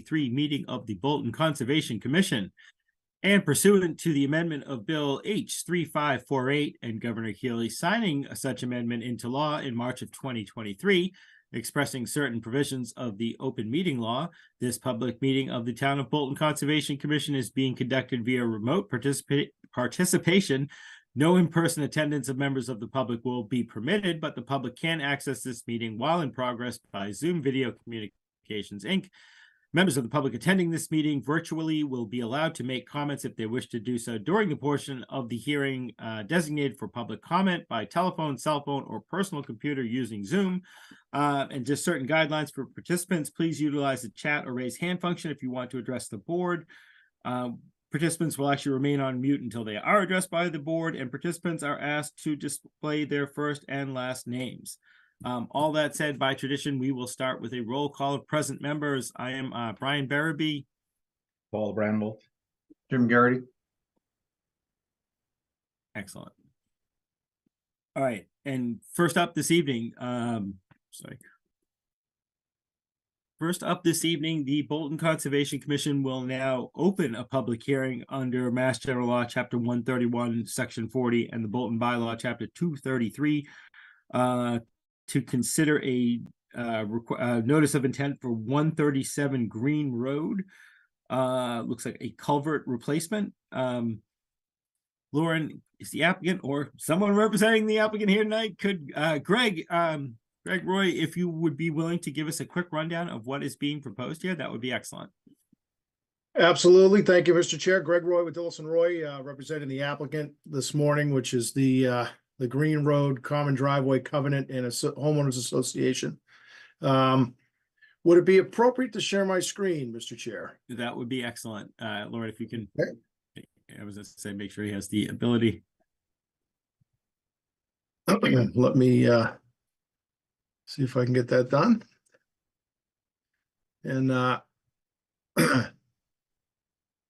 2023 meeting of the Bolton Conservation Commission. And pursuant to the amendment of Bill H-3548 and Governor Healy signing such amendment into law in March of 2023, expressing certain provisions of the open meeting law, this public meeting of the Town of Bolton Conservation Commission is being conducted via remote participation. No in-person attendance of members of the public will be permitted, but the public can access this meeting while in progress by Zoom Video Communications, Inc. Members of the public attending this meeting virtually will be allowed to make comments if they wish to do so during the portion of the hearing designated for public comment by telephone, cell phone, or personal computer using Zoom. And just certain guidelines for participants. Please utilize the chat or raise hand function if you want to address the board. Participants will actually remain on mute until they are addressed by the board, and participants are asked to display their first and last names. All that said, by tradition, we will start with a roll call of present members. I am Brian Barabee. Paul Brandwolf. Jim Garrity. Excellent. All right, and first up this evening, the Bolton Conservation Commission will now open a public hearing under Mass General Law, Chapter 131, Section 40, and the Bolton Bylaw, Chapter 233, to consider a notice of intent for 137 Green Road. Looks like a culvert replacement. Lauren is the applicant, or someone representing the applicant here tonight. Could Greg Roy, if you would be willing to give us a quick rundown of what is being proposed here, that would be excellent. Absolutely. Thank you, Mr. Chair. Greg Roy with Dillison Roy, representing the applicant this morning, which is the Green Road Common Driveway Covenant and a Homeowners Association. Would it be appropriate to share my screen, Mr. Chair? That would be excellent. Lauren, if you can, okay. I was going to say, make sure he has the ability. Let me see if I can get that done. And I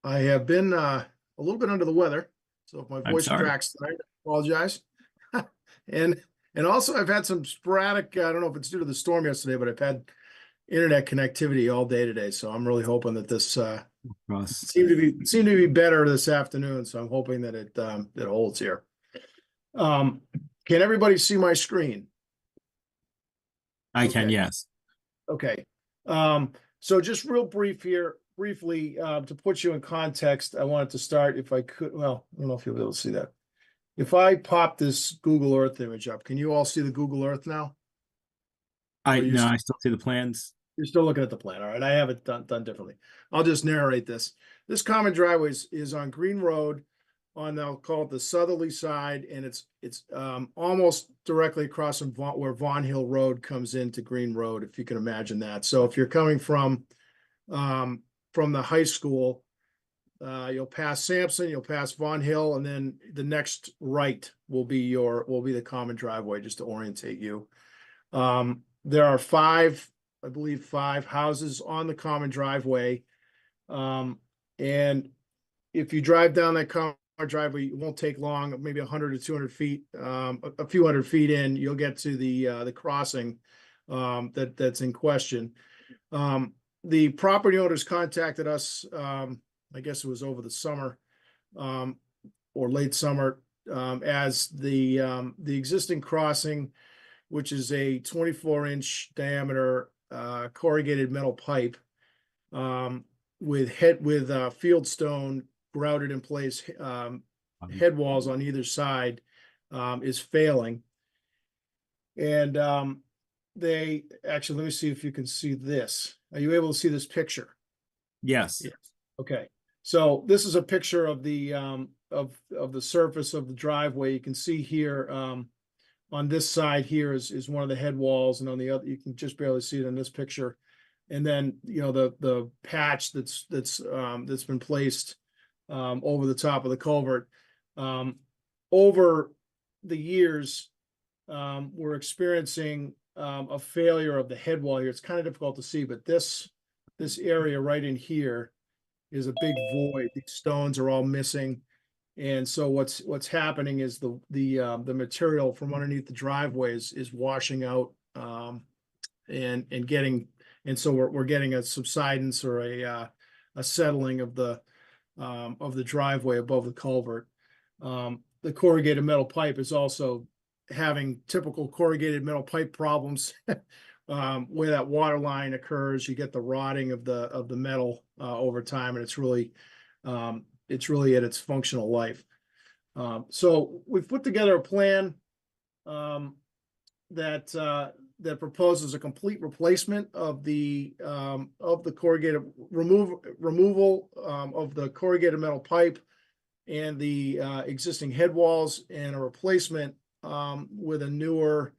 have been a little bit under the weather, so if my voice cracks tonight, I apologize. And also I've had some sporadic, I don't know if it's due to the storm yesterday, but I've had internet connectivity all day today. So I'm really hoping that this seemed to be better this afternoon. So I'm hoping that it holds here. Can everybody see my screen? I can, yes. Okay. So just real briefly, to put you in context, I wanted to start, if I could, well, I don't know if you'll be able to see that. If I pop this Google Earth image up, can you all see the Google Earth now? I still see the plans. You're still looking at the plan. All right. I have it done differently. I'll just narrate this. This common driveway is on Green Road on, I'll call it the southerly side. And it's almost directly across from where Vaughan Hill Road comes into Green Road, if you can imagine that. So if you're coming from the high school, you'll pass Sampson, you'll pass Vaughan Hill, and then the next right will be the common driveway, just to orientate you. There are five houses on the common driveway. And if you drive down that common driveway, it won't take long, maybe 100 to 200 feet, a few hundred feet in, you'll get to the crossing that's in question. The property owners contacted us, I guess it was over the summer or late summer, as the existing crossing, which is a 24-inch diameter corrugated metal pipe with fieldstone grouted in place, head walls on either side, is failing. And they actually, let me see if you can see this. Are you able to see this picture? Yes. Yes. Okay. So this is a picture of the surface of the driveway. You can see here on this side here is one of the head walls, and on the other you can just barely see it in this picture. And then the patch that's been placed over the top of the culvert. Over the years, we're experiencing a failure of the head wall here. It's kind of difficult to see, but this area right in here is a big void. These stones are all missing. And so what's happening is the material from underneath the driveways is washing out and getting And so we're getting a subsidence or a settling of the driveway above the culvert. The corrugated metal pipe is also having typical corrugated metal pipe problems. Where that water line occurs, you get the rotting of the metal over time, and it's really at its functional life. So we've put together a plan that proposes a complete replacement of the corrugated removal of the corrugated metal pipe and the existing head walls, and a replacement with a newer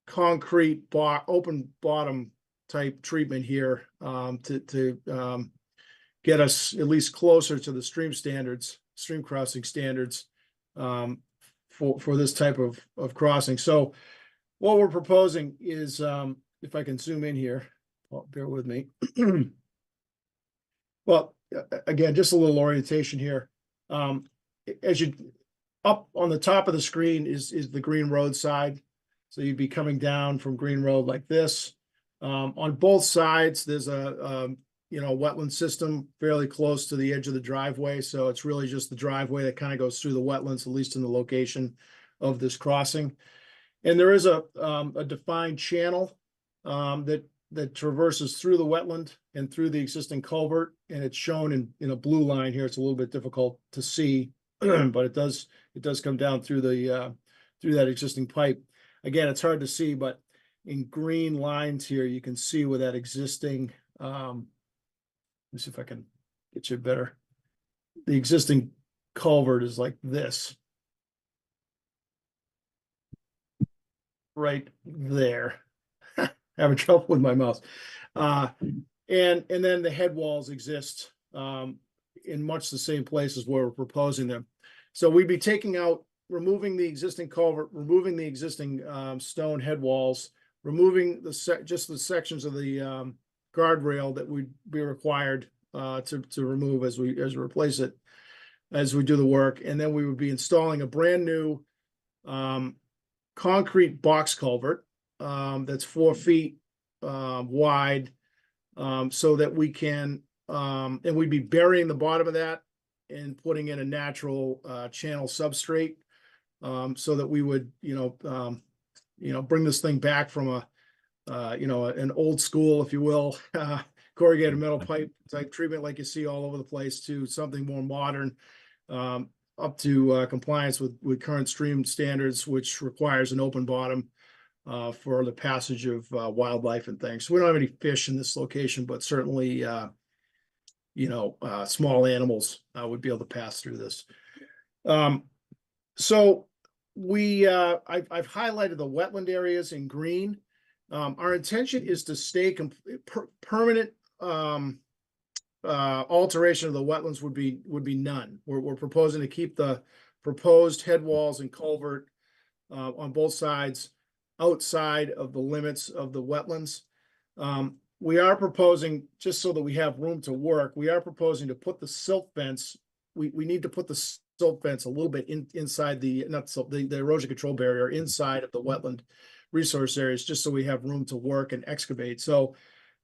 concrete open bottom type treatment here to get us at least closer to the stream crossing standards for this type of crossing. So what we're proposing is, if I can zoom in here, bear with me. Well, again, just a little orientation here. As you up on the top of the screen is the Green Road side. So you'd be coming down from Green Road like this. On both sides, there's a wetland system fairly close to the edge of the driveway. So it's really just the driveway that kind of goes through the wetlands, at least in the location of this crossing. And there is a defined channel that traverses through the wetland and through the existing culvert. And it's shown in a blue line here. It's a little bit difficult to see, but it does come down through that existing pipe. Again, it's hard to see, but in green lines here, you can see where that existing, let me see if I can get you better. The existing culvert is like this. Right there. Having trouble with my mouse. And then the head walls exist in much the same places where we're proposing them. So we'd be removing the existing culvert, removing the existing stone head walls, removing just the sections of the guardrail that would be required to remove as we replace it, as we do the work. And then we would be installing a brand new concrete box culvert that's 4 feet wide, so that we can, and we'd be burying the bottom of that and putting in a natural channel substrate, so that we would, bring this thing back from an old school, if you will, corrugated metal pipe type treatment like you see all over the place, to something more modern, up to compliance with current stream standards, which requires an open bottom for the passage of wildlife and things. So we don't have any fish in this location, but certainly, small animals would be able to pass through this. So I've highlighted the wetland areas in green. Our intention is to stay permanent. Alteration of the wetlands would be none. We're proposing to keep the proposed head walls and culvert on both sides outside of the limits of the wetlands. We are proposing, just so that we have room to work, we are proposing to put the silt fence. We need to put the silt fence a little bit inside the erosion control barrier inside of the wetland resource areas, just so we have room to work and excavate. So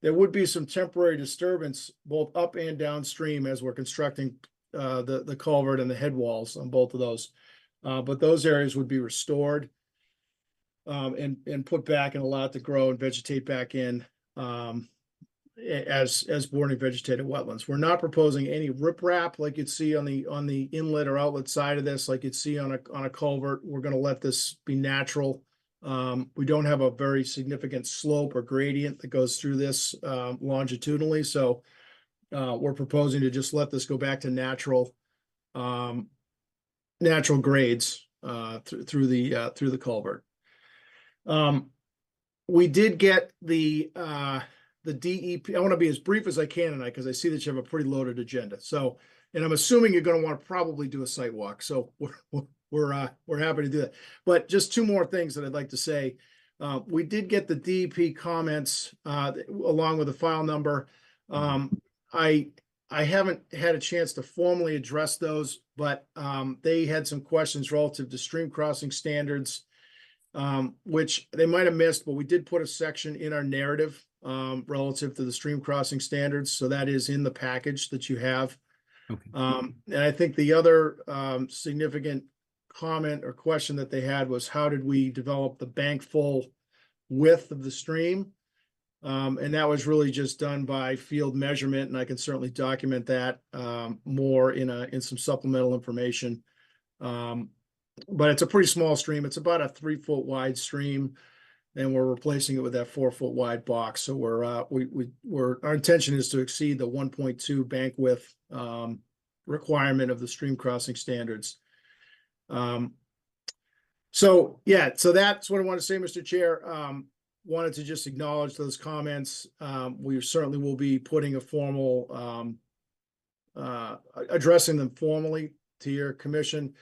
there would be some temporary disturbance both up and downstream as we're constructing the culvert and the head walls on both of those. But those areas would be restored and put back and allowed to grow and vegetate back in as boarding vegetated wetlands. We're not proposing any riprap like you'd see on the inlet or outlet side of this, like you'd see on a culvert. We're going to let this be natural. We don't have a very significant slope or gradient that goes through this longitudinally, so we're proposing to just let this go back to natural grades through the culvert. We did get the DEP. I want to be as brief as I can tonight because I see that you have a pretty loaded agenda. So, and I'm assuming you're going to want to probably do a site walk. So we're happy to do that. But just two more things that I'd like to say. We did get the DEP comments along with the file number. I haven't had a chance to formally address those, but they had some questions relative to stream crossing standards which they might have missed, but we did put a section in our narrative relative to the stream crossing standards. So that is in the package that you have. Okay. And I think the other significant comment or question that they had was, how did we develop the bank full width of the stream? And that was really just done by field measurement, and I can certainly document that more in some supplemental information. But it's a pretty small stream. It's about a 3-foot wide stream, and we're replacing it with that 4-foot wide box. So our intention is to exceed the 1.2 bank width requirement of the stream crossing standards. So that's what I want to say, Mr. Chair. Wanted to just acknowledge those comments. We certainly will be putting a formal addressing them formally to your commission.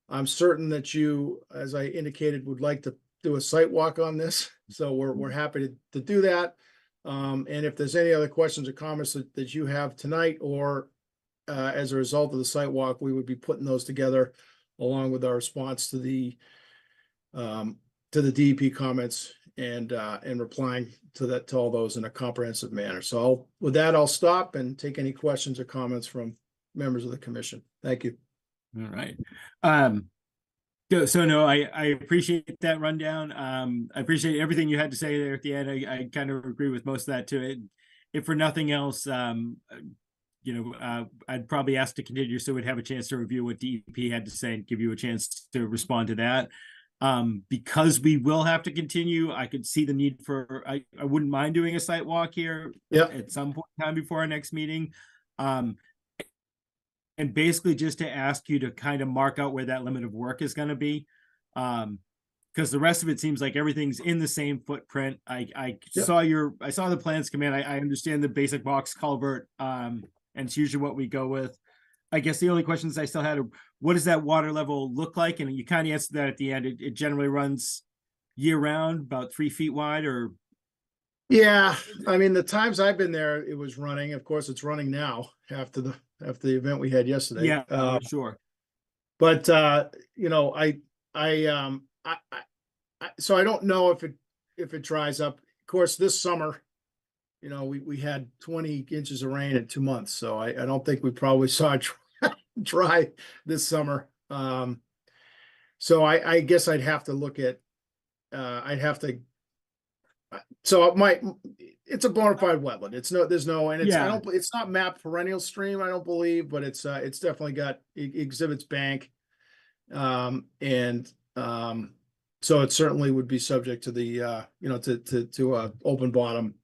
I'm certain that you, as I indicated, would like to do a site walk on this. So we're happy to do that. And if there's any other questions or comments that you have tonight, or as a result of the site walk, we would be putting those together along with our response to the DEP comments and replying to all those in a comprehensive manner. So with that, I'll stop and take any questions or comments from members of the commission. Thank you. All right. So no, I appreciate that rundown. I appreciate everything you had to say there at the end. I kind of agree with most of that to it. If for nothing else, I'd probably ask to continue so we'd have a chance to review what DEP had to say and give you a chance to respond to that. Because we will have to continue, I could see the need for, I wouldn't mind doing a site walk here at some point in time before our next meeting. And basically just to ask you to kind of mark out where that limit of work is going to be. Because the rest of it seems like everything's in the same footprint. I saw the plans come in. I understand the basic box culvert, and it's usually what we go with. I guess the only questions I still had are, what does that water level look like? And you kind of answered that at the end. It generally runs year round, about 3 feet wide, or? Yeah, I mean, the times I've been there, it was running. Of course, it's running now after the event we had yesterday. Yeah, sure. But so I don't know if it dries up. Of course, this summer, we had 20 inches of rain in 2 months, so I don't think we probably saw it dry this summer. So I guess I'd have to look at. So it's a bona fide wetland. It's not mapped perennial stream, I don't believe, but it's definitely it exhibits bank. So it certainly would be subject to the, to open bottom.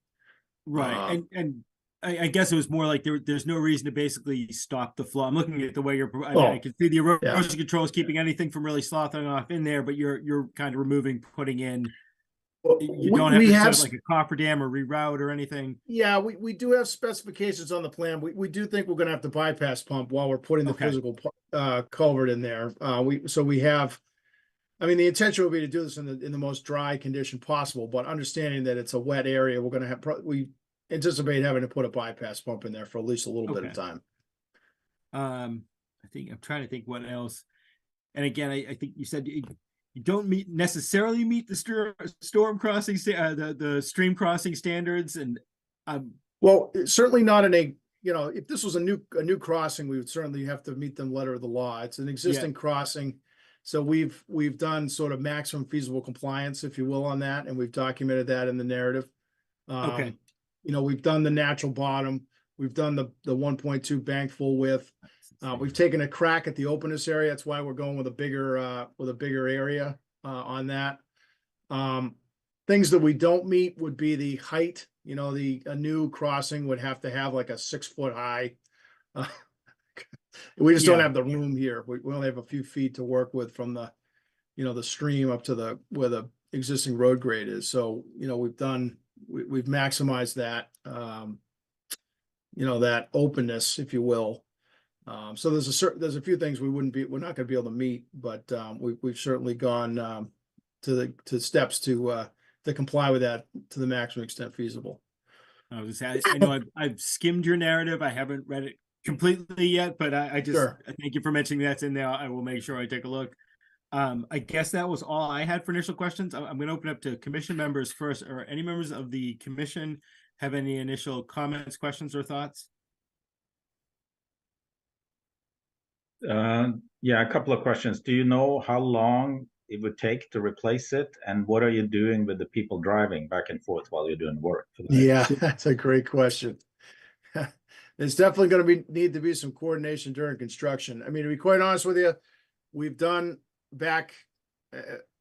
Right. And I guess it was more like there's no reason to basically stop the flow. I'm looking at the way I can see the erosion control is keeping anything from really sloughing off in there, but you're kind of putting in. You don't have to set up like a coffer dam or reroute or anything. Yeah, we do have specifications on the plan. We do think we're going to have to bypass pump while we're putting the physical culvert in there. We have. I mean, the intention would be to do this in the most dry condition possible, but understanding that it's a wet area, we're going to have we anticipate having to put a bypass pump in there for at least a little bit of time. I'm trying to think what else. And again, I think you said you don't necessarily meet the storm crossing, the stream crossing standards, and well, certainly not in a, if this was a new crossing, we would certainly have to meet the letter of the law. It's an existing crossing. So we've done sort of maximum feasible compliance, if you will, on that, and we've documented that in the narrative. We've done the natural bottom. We've done the 1.2 bank full width. We've taken a crack at the openness area. That's why we're going with a bigger area on that. Things that we don't meet would be the height. A new crossing would have to have like a 6-foot high. We just don't have the room here. We only have a few feet to work with from the stream up to where the existing road grade is. So, we've maximized that, that openness, if you will. So there's a few things we're not going to be able to meet, but we've certainly gone to steps to comply with that to the maximum extent feasible. I know I've skimmed your narrative. I haven't read it completely yet, but I just thank you for mentioning that's in there. I will make sure I take a look. I guess that was all I had for initial questions. I'm gonna open up to commission members first, or any members of the commission have any initial comments, questions, or thoughts? Yeah, a couple of questions. Do you know how long it would take to replace it? And what are you doing with the people driving back and forth while you're doing work? for that? Yeah, that's a great question. There's definitely gonna need to be some coordination during construction. I mean, to be quite honest with you, we've done back,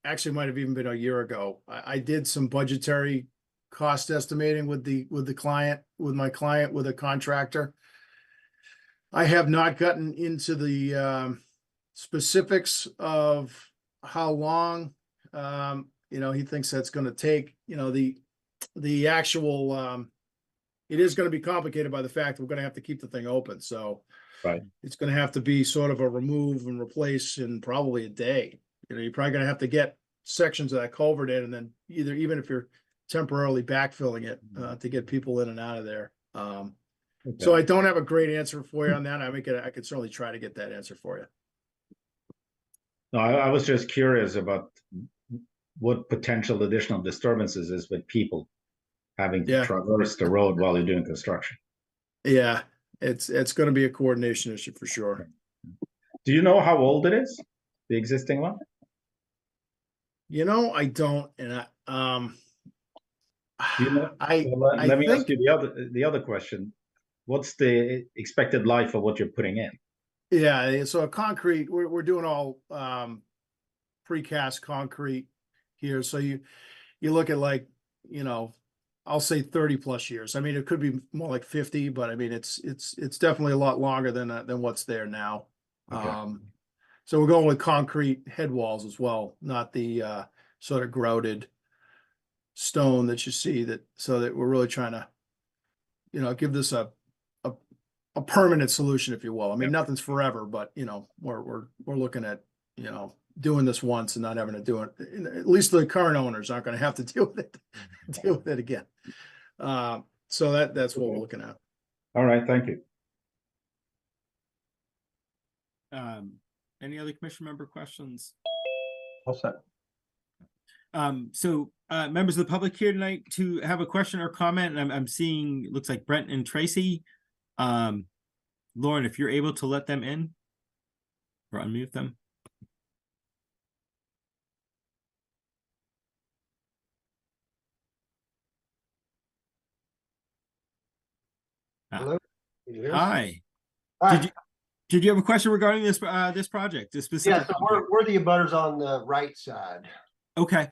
actually might have even been a year ago. I did some budgetary cost estimating with the client, with a contractor. I have not gotten into the specifics of how long he thinks that's gonna take. The actual it is gonna be complicated by the fact that we're gonna have to keep the thing open, so Right. it's gonna have to be sort of a remove and replace in probably a day. You're probably gonna have to get sections of that culvert in, and then even if you're temporarily backfilling it, to get people in and out of there. So I don't have a great answer for you on that. I could certainly try to get that answer for you. No, I was just curious about what potential additional disturbances is with people having to Yeah. traverse the road while you're doing construction. Yeah, it's gonna be a coordination issue for sure. Do you know how old it is, the existing one? I don't, and You know, I let me ask think, you the other question. What's the expected life of what you're putting in? yeah, so a concrete, we're doing all precast concrete here, so you look at like, I'll say 30+ years. I mean, it could be more like 50, but I mean, it's definitely a lot longer than what's there now. Okay. So we're going with concrete head walls as well, not the sort of grouted stone that you see, so that we're really trying to, give this a permanent solution, if you will. I mean, nothing's forever, but we're looking at, doing this once and not having to do it. At least the current owners aren't going to have to deal with it again. So that's what we're looking at. All right, thank you. Any other commission member questions? All set. So members of the public here tonight to have a question or comment, and I'm seeing, looks like Brent and Tracy. Lauren, if you're able to let them in or unmute them. Hello? Can you hear us? Hi. Hi. Did you have a question regarding this project? This specific Yeah, so we're the abutters on the right side. Okay.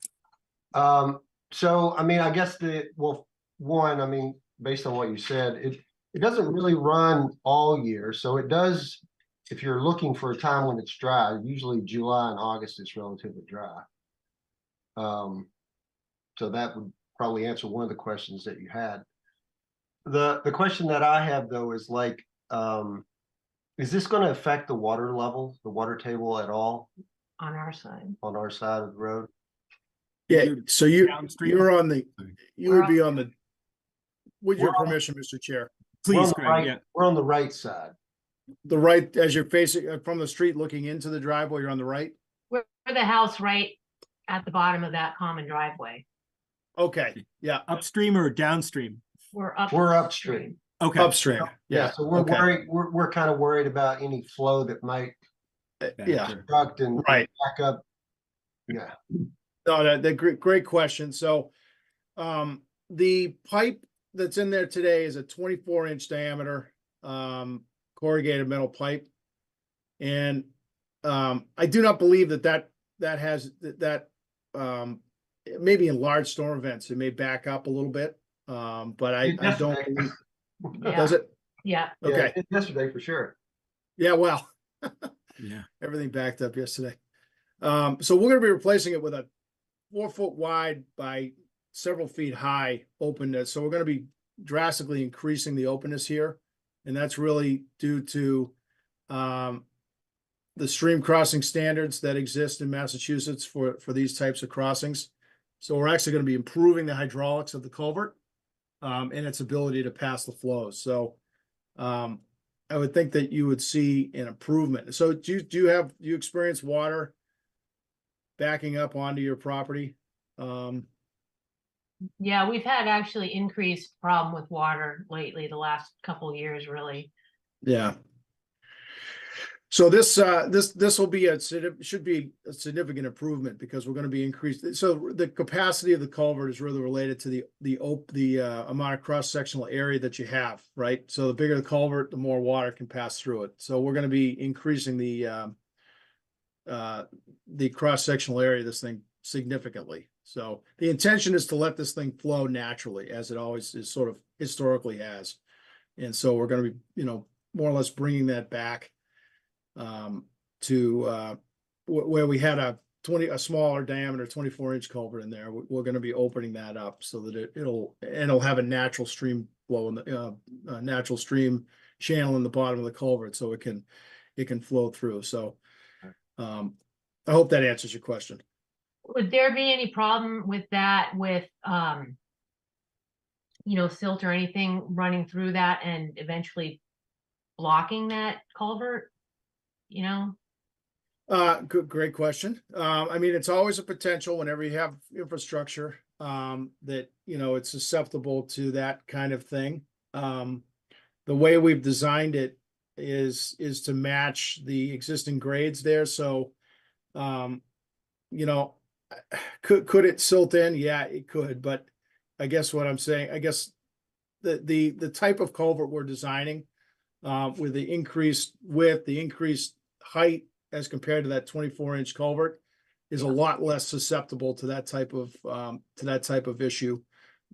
So I mean, I guess one, I mean, based on what you said, it doesn't really run all year. So it does, if you're looking for a time when it's dry, usually July and August is relatively dry. So that would probably answer one of the questions that you had. The question that I have though is like, is this going to affect the water level, the water table at all On our side. on our side of the road? Yeah, so Downstream? you would be on the, with your permission, Mr. Chair, Please, We're on the Greg, right, yeah. we're on the right side. the right, as you're facing from the street looking into the driveway, you're on the right? We're the house right at the bottom of that common driveway. Okay, yeah, Upstream or downstream? We're upstream. Okay. upstream, yeah. So we're okay. worried, we're kind of worried about any flow that might Yeah, obstruct and right. back up. Yeah. No, that great question. So, the pipe that's in there today is a 24-inch diameter, corrugated metal pipe. And, I do not believe that has maybe in large storm events, it may back up a little bit. But I don't believe, does it? Yeah. Okay. Yeah, yesterday for sure. Yeah, well, Yeah. everything backed up yesterday. So we're gonna be replacing it with a 4-foot wide by several feet high openness. So we're gonna be drastically increasing the openness here. And that's really due to the stream crossing standards that exist in Massachusetts for these types of crossings. So we're actually gonna be improving the hydraulics of the culvert and its ability to pass the flows. So I would think that you would see an improvement. So do you experience water backing up onto your property. Yeah, we've had actually increased problem with water lately, the last couple of years, really. Yeah. So this will be should be a significant improvement because we're going to be increased. So the capacity of the culvert is really related to the amount of cross-sectional area that you have, right? So the bigger the culvert, the more water can pass through it. So we're going to be increasing the cross-sectional area of this thing significantly. So the intention is to let this thing flow naturally, as it always is sort of historically has. And so we're going to be, you know, more or less bringing that back to where we had a smaller diameter 24-inch culvert in there. We're going to be opening that up so that it'll have a natural stream flow in the natural stream channel in the bottom of the culvert, so it can flow through. So I hope that answers your question. Would there be any problem with that, with, silt or anything running through that and eventually blocking that culvert? Great question. I mean, it's always a potential whenever you have infrastructure, that, it's susceptible to that kind of thing. The way we've designed it is to match the existing grades there. So, could it silt in? Yeah, it could, but I guess what I'm saying, I guess the type of culvert we're designing, with the increased width, the increased height as compared to that 24-inch culvert, is a lot less susceptible to that type of issue.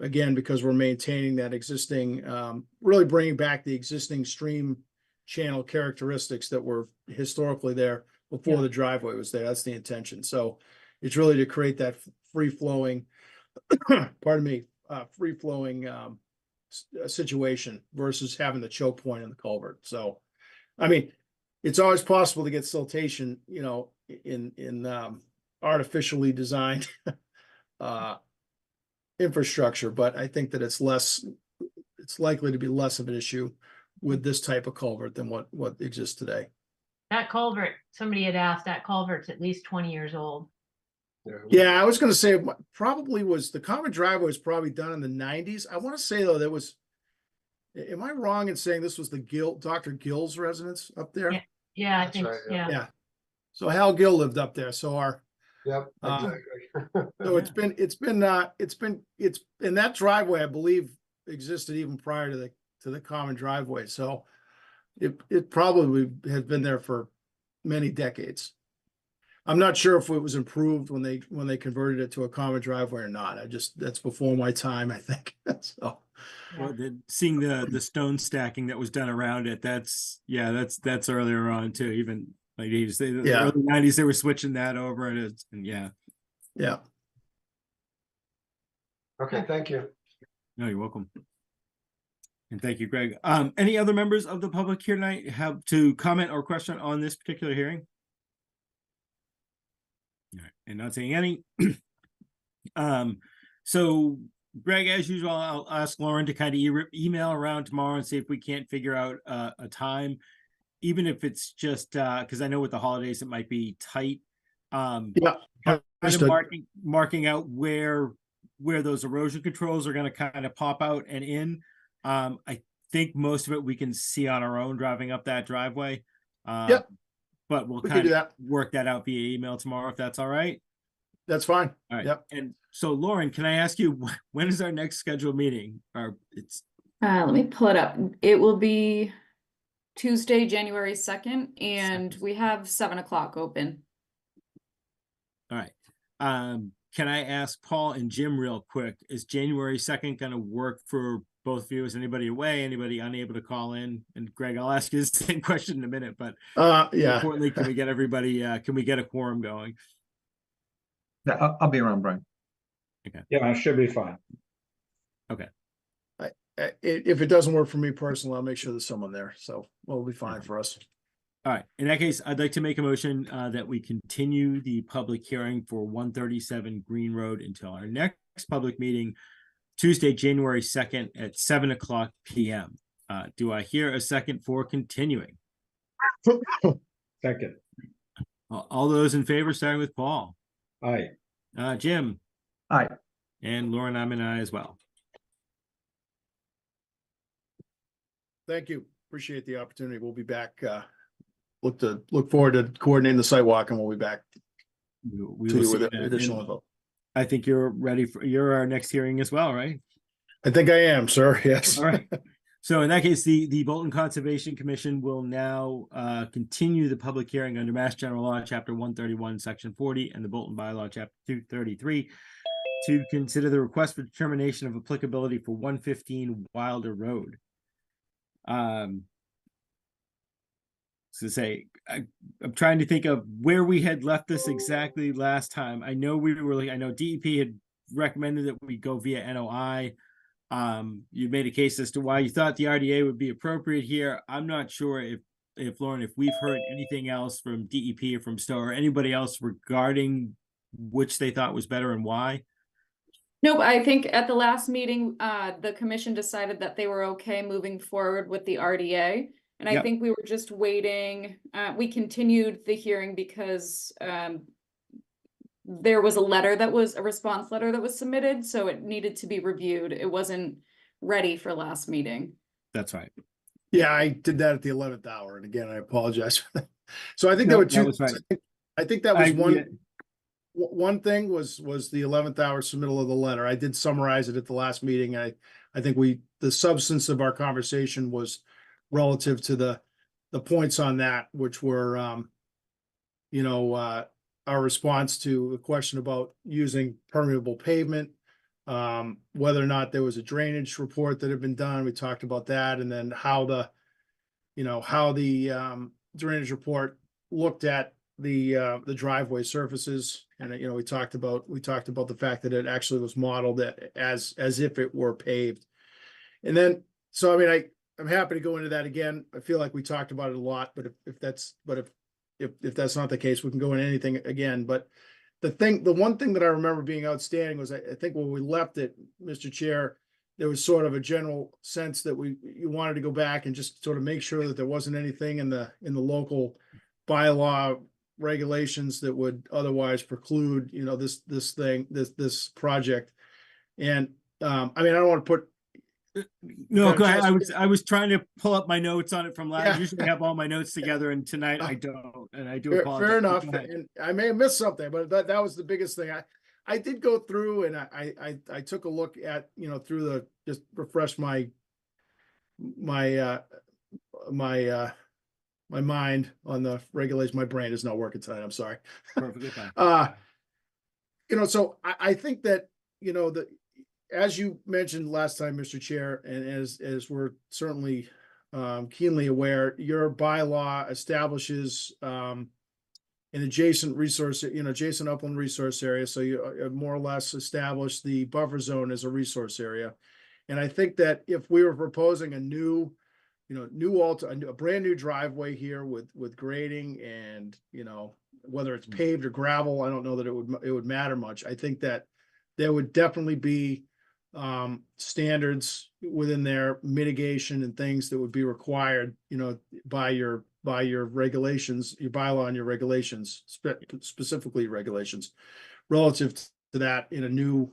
Again, because we're maintaining that existing, really bringing back the existing stream channel characteristics that were historically there before the driveway was there. That's the intention. So it's really to create that free-flowing, free-flowing situation versus having the choke point in the culvert. So, I mean, it's always possible to get siltation, in artificially designed infrastructure, but I think that it's likely to be less of an issue with this type of culvert than what exists today. That culvert, somebody had asked, that culvert's at least 20 years old. Yeah, I was going to say probably the common driveway was probably done in the 90s. I want to say though, am I wrong in saying this was Dr. Gill's residence up there? Yeah, I That's think, right, yeah. Yeah. So Hal Gill lived up there. So Yep, exactly. so it's been and that driveway, I believe, existed even prior to the common driveway. So it probably had been there for many decades. I'm not sure if it was improved when they converted it to a common driveway or not. That's before my time, I think. So, Well, seeing the stone stacking that was done around it, that's earlier on too. Even like the early 90s, they were switching that over, and yeah. Okay, thank you. No, you're welcome. And thank you, Greg. Any other members of the public here tonight have to comment or question on this particular hearing? All right, and not saying any. So Greg, as usual, I'll ask Lauren to kind of email around tomorrow and see if we can't figure out a time, even if it's just because I know with the holidays it might be tight. Kind of marking out where those erosion controls are going to kind of pop out and in. I think most of it we can see on our own driving up that driveway. But we'll kind of work that out via email tomorrow, if that's all right. That's fine. All right. Yep. And so, Lauren, can I ask you, when is our next scheduled meeting? Let me pull it up. It will be Tuesday, January 2nd, and we have 7 o'clock open. All right. Can I ask Paul and Jim real quick? Is January 2nd going to work for both of you? Is anybody away? Anybody unable to call in? And Greg, I'll ask you the same question in a minute, but importantly, can we get everybody, can we get a quorum going? Yeah, I'll be around, Brian. Okay. Yeah, it should be fine. Okay. If it doesn't work for me personally, I'll make sure there's someone there. So we'll be fine for us. All right. In that case, I'd like to make a motion that we continue the public hearing for 137 Green Road until our next public meeting, Tuesday, January 2nd at 7 o'clock p.m. Do I hear a second for continuing? Second. All those in favor, starting with Paul. Aye. Jim, Aye. and Lauren, I'm an aye as well. Thank you. Appreciate the opportunity. We'll be back. Look forward to coordinating the site walk, and we'll be back We to will you see with that. additional And info. I think you're our next hearing as well, right? I think I am, sir. Yes. All right. So in that case, the Bolton Conservation Commission will now continue the public hearing under Mass General Law, Chapter 131, Section 40, and the Bolton Bylaw, Chapter 233, to consider the request for determination of applicability for 115 Wilder Road. So say, I'm trying to think of where we had left this exactly last time. I know I know DEP had recommended that we go via NOI. You made a case as to why you thought the RDA would be appropriate here. I'm not sure if Lauren, if we've heard anything else from DEP or from Stowe or anybody else regarding which they thought was better and why. Nope, I think at the last meeting, the commission decided that they were okay moving forward with the RDA. And I Yep. think we were just waiting, we continued the hearing because there was a response letter that was submitted, so it needed to be reviewed. It wasn't ready for last meeting. That's right. Yeah, I did that at the 11th hour, and again, I apologize for that. So I think No, there were that two. was right. I think that was one. yeah. One thing was the 11th hour submittal of the letter. I did summarize it at the last meeting. I think the substance of our conversation was relative to the points on that, which were, our response to the question about using permeable pavement, whether or not there was a drainage report that had been done. We talked about that, and then how the drainage report looked at the driveway surfaces. And, we talked about the fact that it actually was modeled as if it were paved. And then, so, I mean, I'm happy to go into that again. I feel like we talked about it a lot, but if that's not the case, we can go into anything again. But the one thing that I remember being outstanding was, I think when we left it, Mr. Chair, there was sort of a general sense that you wanted to go back and just sort of make sure that there wasn't anything in the local bylaw regulations that would otherwise preclude, this project. And, I mean, I don't want to put. No, go ahead. Just- I was trying to pull up my notes on it from last. Yeah. Usually I have all my notes together, and tonight I don't, and I do apologize. Fair enough, Go ahead. and I may have missed something, but that was the biggest thing. I did go through and I took a look at, through just refresh my mind on the regulation. My brain is not working tonight. I'm sorry. Perfectly fine. So I think that, as you mentioned last time, Mr. Chair, and as we're certainly keenly aware, your bylaw establishes an adjacent upland resource area. So you more or less establish the buffer zone as a resource area. And I think that if we were proposing a brand new driveway here with grading and, whether it's paved or gravel, I don't know that it would matter much. I think that there would definitely be standards within their mitigation and things that would be required, by your regulations, your bylaw and your regulations, specifically regulations relative to that in a new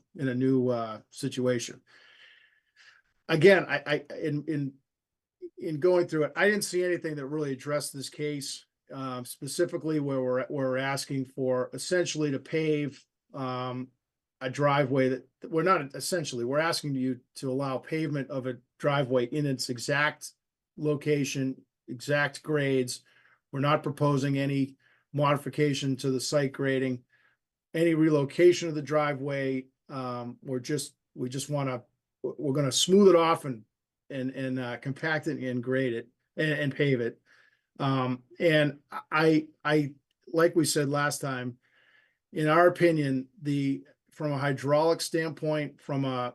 situation. Again, in going through it, I didn't see anything that really addressed this case, specifically where we're asking for essentially to pave a driveway that we're asking you to allow pavement of a driveway in its exact location, exact grades. We're not proposing any modification to the site grading, any relocation of the driveway. We're going to smooth it off and compact it and grade it and pave it. And I, like we said last time, in our opinion, from a hydraulic standpoint, from a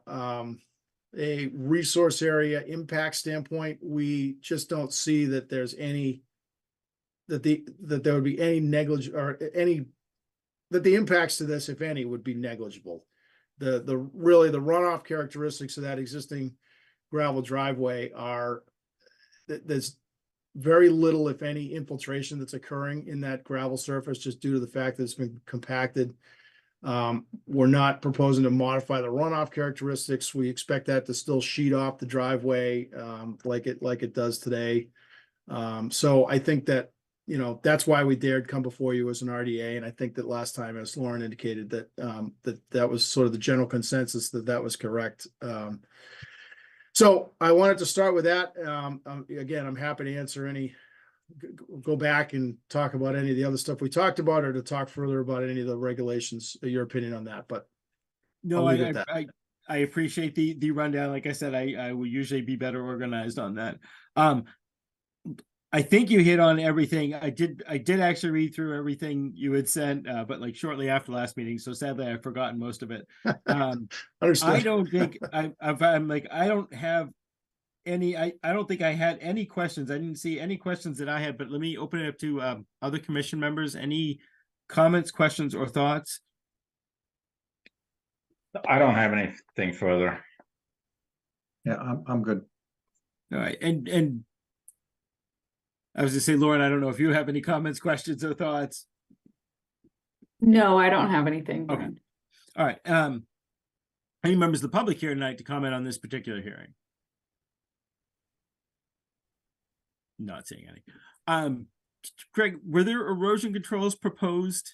resource area impact standpoint, we just don't see that there's that there would be any negligence or that the impacts to this, if any, would be negligible. The runoff characteristics of that existing gravel driveway there's very little, if any, infiltration that's occurring in that gravel surface, just due to the fact that it's been compacted. We're not proposing to modify the runoff characteristics. We expect that to still sheet off the driveway, like it does today. So I think that, you know, that's why we dared come before you as an RDA. And I think that last time, as Lauren indicated, that, that was sort of the general consensus that that was correct. So I wanted to start with that. Again, I'm happy to answer any, go back and talk about any of the other stuff we talked about, or to talk further about any of the regulations, your opinion on that, but No, I'll leave it at I appreciate the rundown. Like I said, I will usually be better organized on that. I think you hit on everything. I did actually read through everything you had sent, but like shortly after last meeting. So sadly, I've forgotten most of it. I understood. don't think I'm like, I don't have any, I don't think I had any questions. I didn't see any questions that I had, but let me open it up to other commission members. Any comments, questions, or thoughts? I don't have anything further. Yeah, I'm good. All right, and I was gonna say, Lauren, I don't know if you have any comments, questions, or thoughts. No, I don't have anything. Okay. Brian. All right. Any members of the public here tonight to comment on this particular hearing? Not seeing any. Craig, were there erosion controls proposed?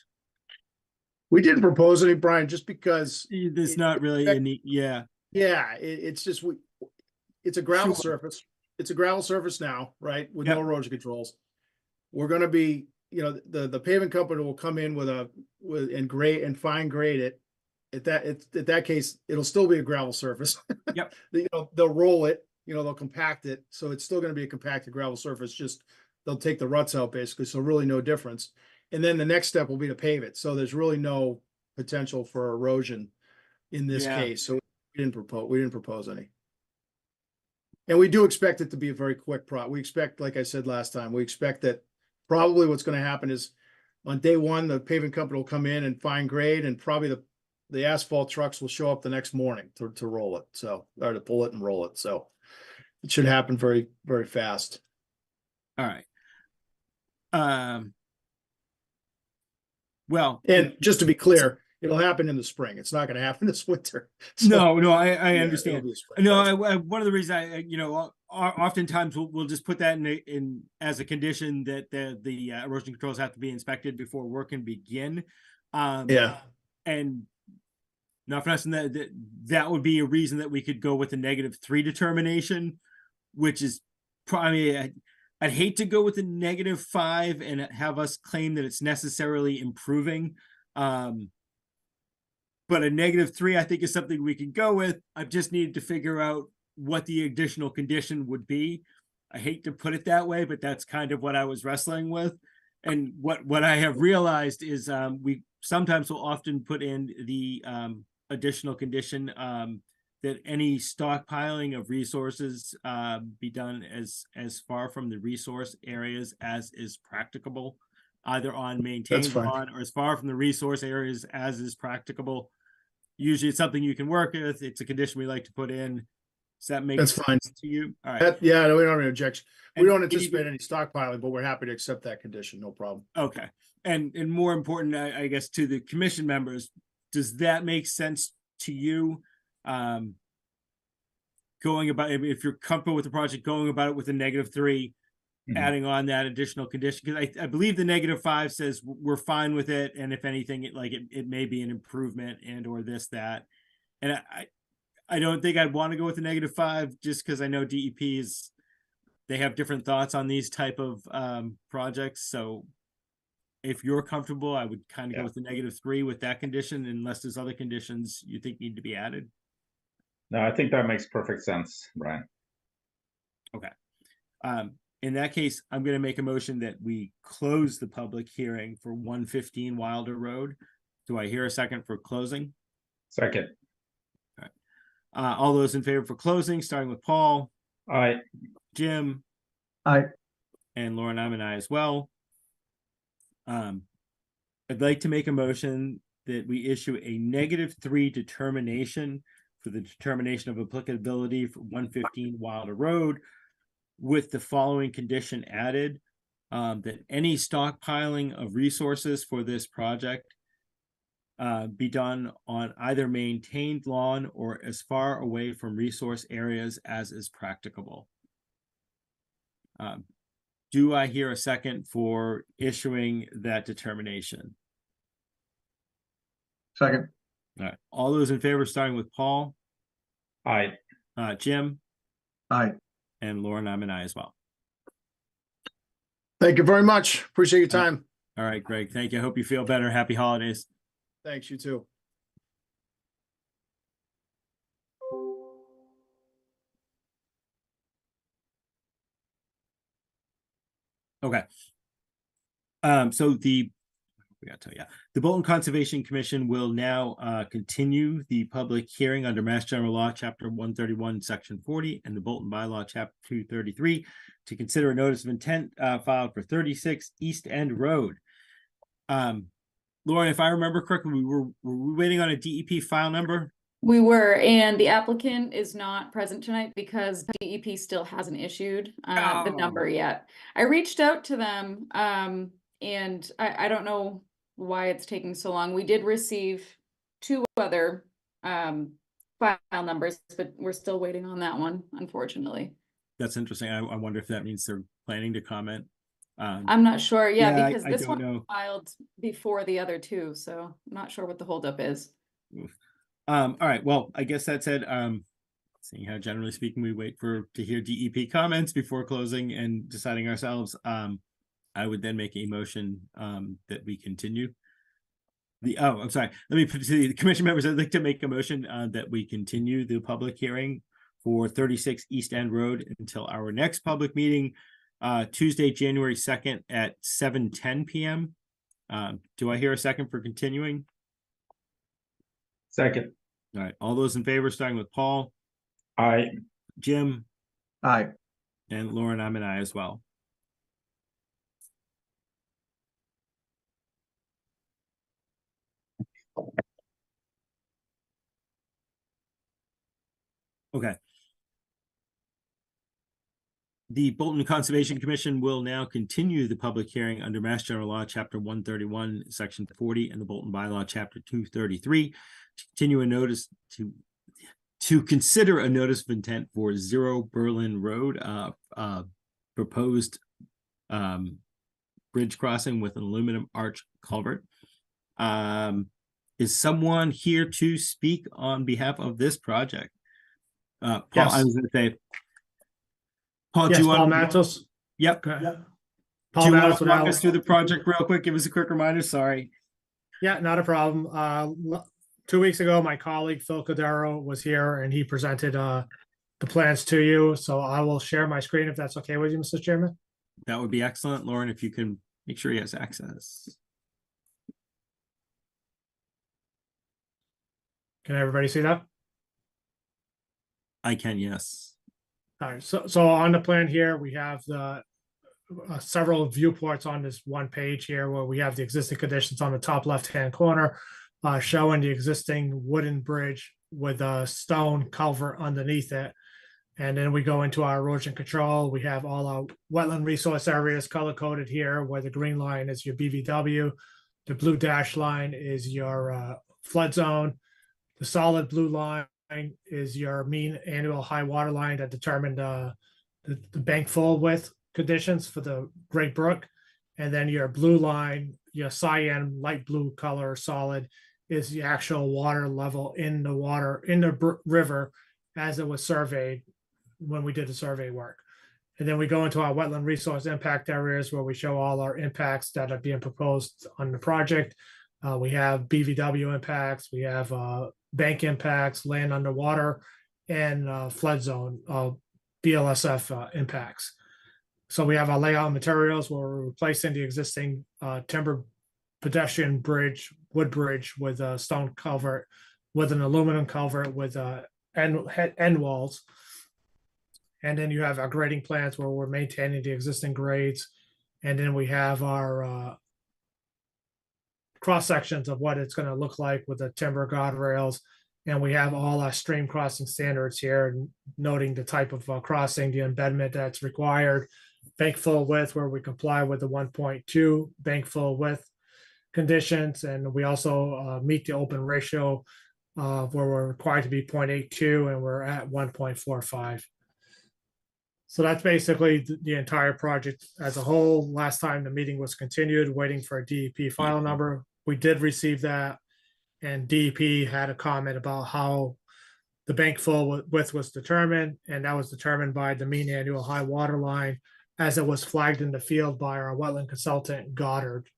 We didn't propose any, Brian, just because, There's not really any, yeah. yeah, it's just, it's a gravel Sure. surface. It's a gravel surface now, right, with Yep. no erosion controls. We're gonna be, you know, the paving company will come in with and fine grade it. At that case, it'll still be a gravel surface. Yep. You know, they'll roll it, you know, they'll compact it, so it's still gonna be a compacted gravel surface, just they'll take the ruts out basically, so really no difference. And then the next step will be to pave it, so there's really no potential for erosion in this Yeah. case, so we didn't propose any. And we do expect it to be a very quick we expect, like I said last time, we expect that probably what's gonna happen is on day one, the paving company will come in and fine grade, and probably the asphalt trucks will show up the next morning to roll it, so, or to pull it and roll it, so it should happen very, very fast. All right. Well, And just to be clear, it'll happen in the spring. It's not gonna happen this winter. So, no, I yeah, it'll understand. be a spring No, project. one of the reasons you know, oftentimes we'll just put that in as a condition that the erosion controls have to be inspected before work can begin. Yeah, And not for nothing, that would be a reason that we could go with a -3 determination, which is probably, I'd hate to go with a -5 and have us claim that it's necessarily improving. But a -3, I think, is something we can go with. I've just needed to figure out what the additional condition would be. I hate to put it that way, but that's kind of what I was wrestling with. And what I have realized is we sometimes will often put in the additional condition that any stockpiling of resources be done as far from the resource areas as is practicable, either on maintained fine. lawn or as far from the resource areas as is practicable. Usually it's something you can work with. It's a condition we like to put in. Does that make That's fine. sense to you? All right. Yeah, no, we don't have any objection. We And don't maybe- anticipate any stockpiling, but we're happy to accept that condition, no problem. Okay. And more important, I guess, to the commission members, does that make sense to you? Going about, if you're comfortable with the project, going about it with a -3, Mhm. adding on that additional condition, because I believe the -5 says we're fine with it, and if anything, it may be an improvement and or this, that. And I don't think I'd want to go with the -5 just because I know DEP they have different thoughts on these type of projects. So if you're comfortable, I would kind of Yeah. go with the -3 with that condition, unless there's other conditions you think need to be added. No, I think that makes perfect sense, Brian. In that case, I'm going to make a motion that we close the public hearing for 115 Wilder Road. Do I hear a second for closing? Second, All those in favor for closing, starting with Paul, I Jim, Aye. and Lauren, I'm an aye as well. I'd like to make a motion that we issue a -3 determination for the determination of applicability for 115 Wilder Road, with the following condition added, that any stockpiling of resources for this project be done on either maintained lawn or as far away from resource areas as is practicable. Do I hear a second for issuing that determination? second, All right, all those in favor, starting with Paul, Aye. Jim, aye, and Lauren, I'm an aye as well. Thank you very much. Appreciate your time. All right, Greg, thank you. I hope you feel better. Happy holidays. Thanks, you too. Okay. So we gotta tell you, the Bolton Conservation Commission will now continue the public hearing under Mass General Law, Chapter 131, Section 40, and the Bolton Bylaw, Chapter 233, to consider a notice of intent filed for 36 East End Road. Lauren, if I remember correctly, were we waiting on a DEP file number? We were, and the applicant is not present tonight because DEP still hasn't issued the Oh. number yet. I reached out to them, and I don't know why it's taking so long. We did receive 2 other file numbers, but we're still waiting on that one, unfortunately. That's interesting. I wonder if that means they're planning to comment. I'm not sure, Yeah, because I this don't one know. filed before the other 2, so I'm not sure what the holdup is. All right, well, I guess that said, seeing how generally speaking, we wait to hear DEP comments before closing and deciding ourselves, I would then make a motion that we continue. I'm sorry, let me put to the commission members, I'd like to make a motion that we continue the public hearing for 36 East End Road until our next public meeting, Tuesday, January 2nd at 7:10 p.m. Do I hear a second for continuing? Second. All right, all those in favor, starting with Paul, Aye. Jim, aye, and Lauren, I'm an aye as well. Okay. The Bolton Conservation Commission will now continue the public hearing under Mass General Law, Chapter 131, Section 40, and the Bolton Bylaw, Chapter 233, to continue a notice to consider a notice of intent for 0 Berlin Road, proposed bridge crossing with an aluminum arch culvert. Is someone here to speak on behalf of this project? Paul, Yes. I was going to say, Paul, Yes, do you Paul want Matos. Yep. Paul Do you want Matos to with walk Al- us through the project real quick? Give us a quick reminder. Sorry. Yeah, not a problem. 2 weeks ago, my colleague Phil Cordero was here and he presented the plans to you. So I will share my screen if that's okay with you, Mr. Chairman. That would be excellent. Lauren, if you can make sure he has access. Can everybody see that? I can, yes. All right, so on the plan here, we have the several viewports on this one page here where we have the existing conditions on the top left-hand corner, showing the existing wooden bridge with a stone culvert underneath it. And then we go into our erosion control. We have all our wetland resource areas color-coded here, where the green line is your BVW. The blue dash line is your flood zone. The solid blue line is your mean annual high water line that determined the bank full width conditions for the Great Brook. And then your blue line, your cyan light blue color solid, is the actual water level in the river as it was surveyed when we did the survey work. And then we go into our wetland resource impact areas where we show all our impacts that are being proposed on the project. We have BVW impacts, we have bank impacts, land underwater, and flood zone BLSF impacts. So we have our layout materials where we're replacing the existing timber pedestrian bridge, wood bridge with a stone culvert, with an aluminum culvert with end walls. And then you have our grading plans where we're maintaining the existing grades. And then we have our cross sections of what it's going to look like with the timber guardrails. And we have all our stream crossing standards here, noting the type of crossing, the embedment that's required, bank full width where we comply with the 1.2 bank full width. conditions, and we also meet the open ratio where we're required to be 0.82 and we're at 1.45. So that's basically the entire project as a whole. Last time the meeting was continued, waiting for a DEP file number. We did receive that, and DEP had a comment about how the bank full width was determined, and that was determined by the mean annual high water line as it was flagged in the field by our wetland consultant Goddard.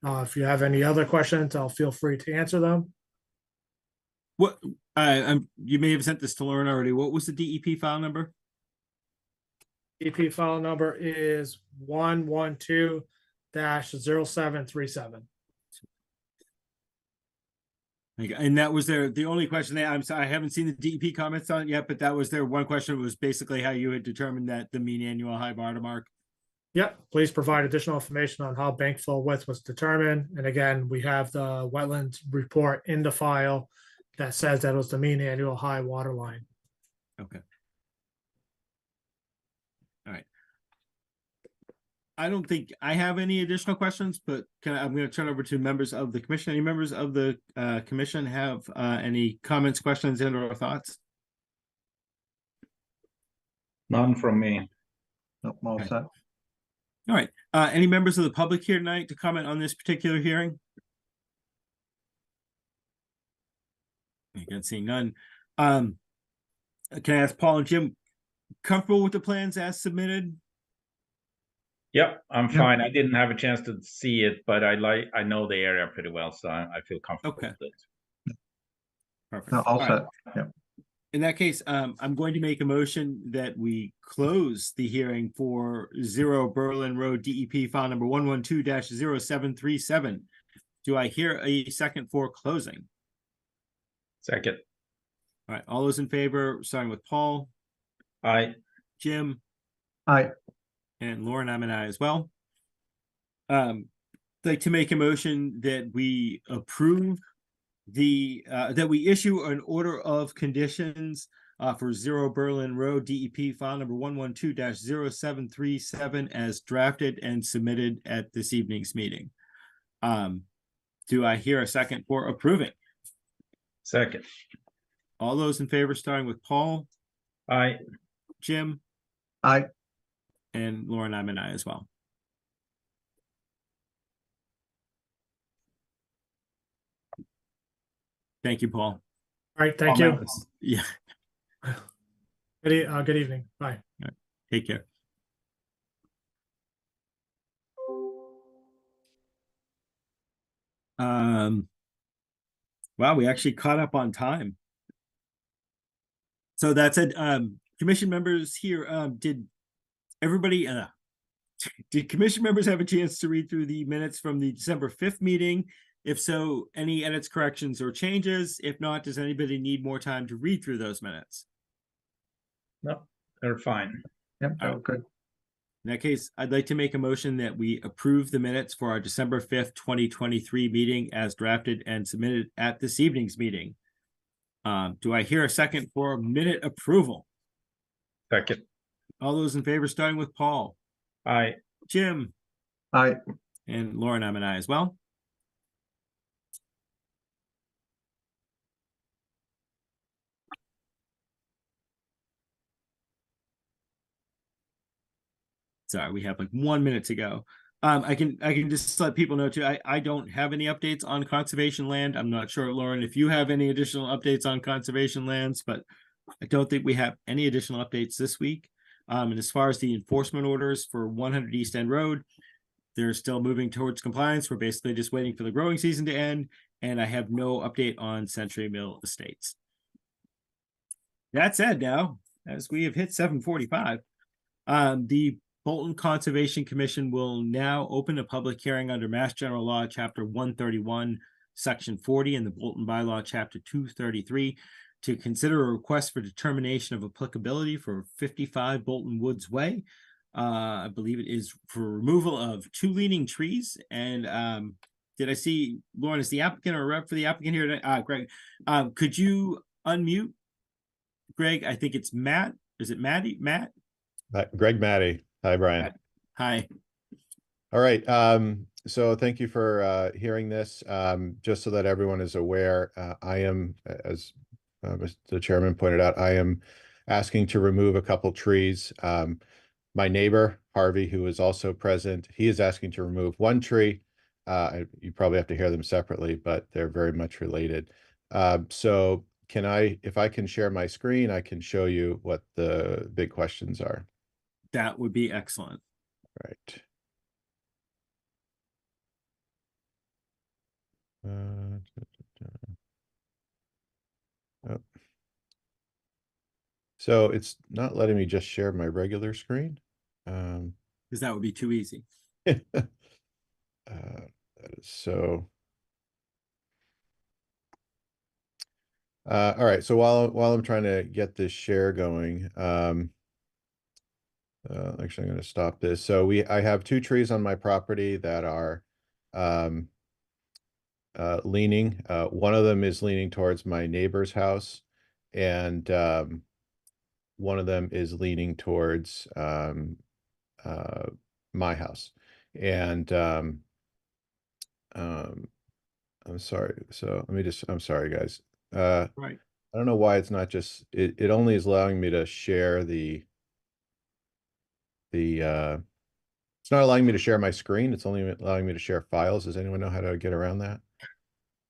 If you have any other questions, I'll feel free to answer them. What, you may have sent this to Lauren already. What was the DEP file number? DEP file number is 112-0737. And that was the only question I'm sorry, I haven't seen the DEP comments on it yet, but that was their one question, was basically how you had determined that the mean annual high water mark. Yep, please provide additional information on how bank full width was determined. And again, we have the wetlands report in the file that says that it was the mean annual high water line. Okay. All right. I don't think I have any additional questions, but I'm going to turn over to members of the commission. Any members of the commission have any comments, questions, and or thoughts? None from me. No, all Okay. set. All right. Any members of the public here tonight to comment on this particular hearing? Again, seeing none. Can I ask Paul and Jim, comfortable with the plans as submitted? Yep, I'm Yep. fine. I didn't have a chance to see it, but I know the area pretty well, so I feel comfortable Okay. with it. Perfect. No, all All set. right. Yeah. In that case, I'm going to make a motion that we close the hearing for 0 Berlin Road DEP file number 112-0737. Do I hear a second for closing? Second, All right, all those in favor, starting with Paul, Jim, Aye. and Lauren, I'm an aye as well. I'd like to make a motion that we approve that we issue an order of conditions for 0 Berlin Road DEP file number 112-0737 as drafted and submitted at this evening's meeting. Do I hear a second for approving? second, All those in favor, starting with Paul, Jim, Aye. and Lauren, I'm an aye as well. Thank you, Paul. All right, thank Paul you. Mathis. Yeah, Good evening. Bye. take care. Wow, we actually caught up on time. So that's it. Commission members here, did everybody, did commission members have a chance to read through the minutes from the December 5th meeting? If so, any edits, corrections, or changes? If not, does anybody need more time to read through those minutes? no, they're fine. Yep, that was good. In that case, I'd like to make a motion that we approve the minutes for our December 5th, 2023 meeting as drafted and submitted at this evening's meeting. Do I hear a second for minute approval? Second, All those in favor, starting with Paul, Jim, Aye. and Lauren, I'm an aye as well. Sorry, we have like 1 minute to go. I can just let people know too. I don't have any updates on conservation land. I'm not sure, Lauren, if you have any additional updates on conservation lands, but I don't think we have any additional updates this week. And as far as the enforcement orders for 100 East End Road, they're still moving towards compliance. We're basically just waiting for the growing season to end, and I have no update on Century Mill Estates. That said, now, as we have hit 7:45, the Bolton Conservation Commission will now open a public hearing under Mass General Law, Chapter 131, Section 40, and the Bolton Bylaw, Chapter 233, to consider a request for determination of applicability for 55 Bolton Woods Way. I believe it is for removal of 2 leaning trees. And did I see, Lauren, is the applicant or rep for the applicant here today? Greg, could you unmute? Greg, I think it's Matt. Is it Maddie? Matt? Greg Maddie. Hi, Brian. Hi. All right. so thank you for hearing this. Just so that everyone is aware, I am, as the chairman pointed out, I am asking to remove a couple trees. My neighbor, Harvey, who is also present, he is asking to remove one tree. You probably have to hear them separately, but they're very much related. So if I can share my screen, I can show you what the big questions are. That would be excellent. Right. Oh. So it's not letting me just share my regular screen. Because that would be too easy. That is so. All right. So while I'm trying to get this share going, actually I'm going to stop this. So I have two trees on my property that are leaning. One of them is leaning towards my neighbor's house, and one of them is leaning towards my house. And I'm sorry. So I'm sorry, guys. Right. I don't know why it's not just, it only is allowing me to share it's not allowing me to share my screen. It's only allowing me to share files. Does anyone know how to get around that?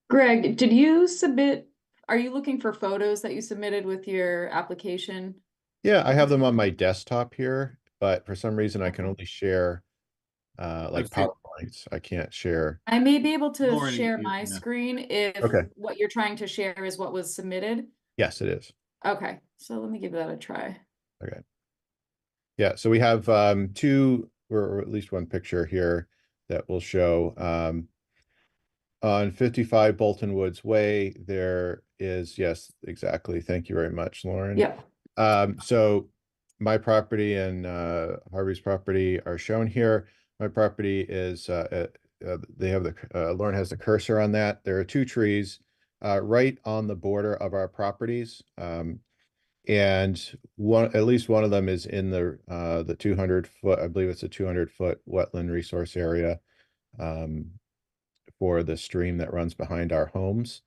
Greg, did you submit, are you looking for photos that you submitted with your application? Yeah, I have them on my desktop here, but for some reason I can only share like That's it. PowerPoints. I can't share. I may be able to Lauren, share you- my yeah. screen if Okay. what you're trying to share is what was submitted. Yes, it is. Okay, so let me give that a try. Okay. Yeah, so we have two or at least one picture here that will show on 55 Bolton Woods Way. There is, yes, exactly. Thank you very much, Lauren. Yep. So my property and Harvey's property are shown here. My property is they have Lauren has the cursor on that. There are two trees right on the border of our properties. And at least one of them is in the 200-foot, I believe it's a 200-foot wetland resource area for the stream that runs behind our homes.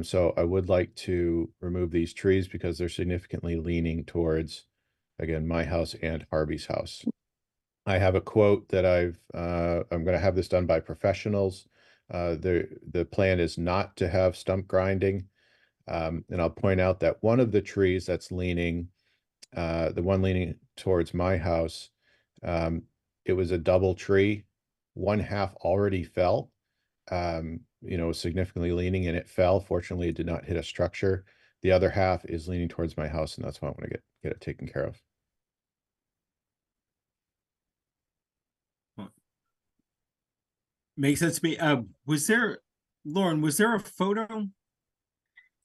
So I would like to remove these trees because they're significantly leaning towards, again, my house and Harvey's house. I have a quote that I'm going to have this done by professionals. The plan is not to have stump grinding. And I'll point out that one of the trees that's leaning, the one leaning towards my house, it was a double tree. One half already fell, significantly leaning, and it fell. Fortunately, it did not hit a structure. The other half is leaning towards my house, and that's why I want to get it taken care of. Makes sense to me. Lauren, was there a photo?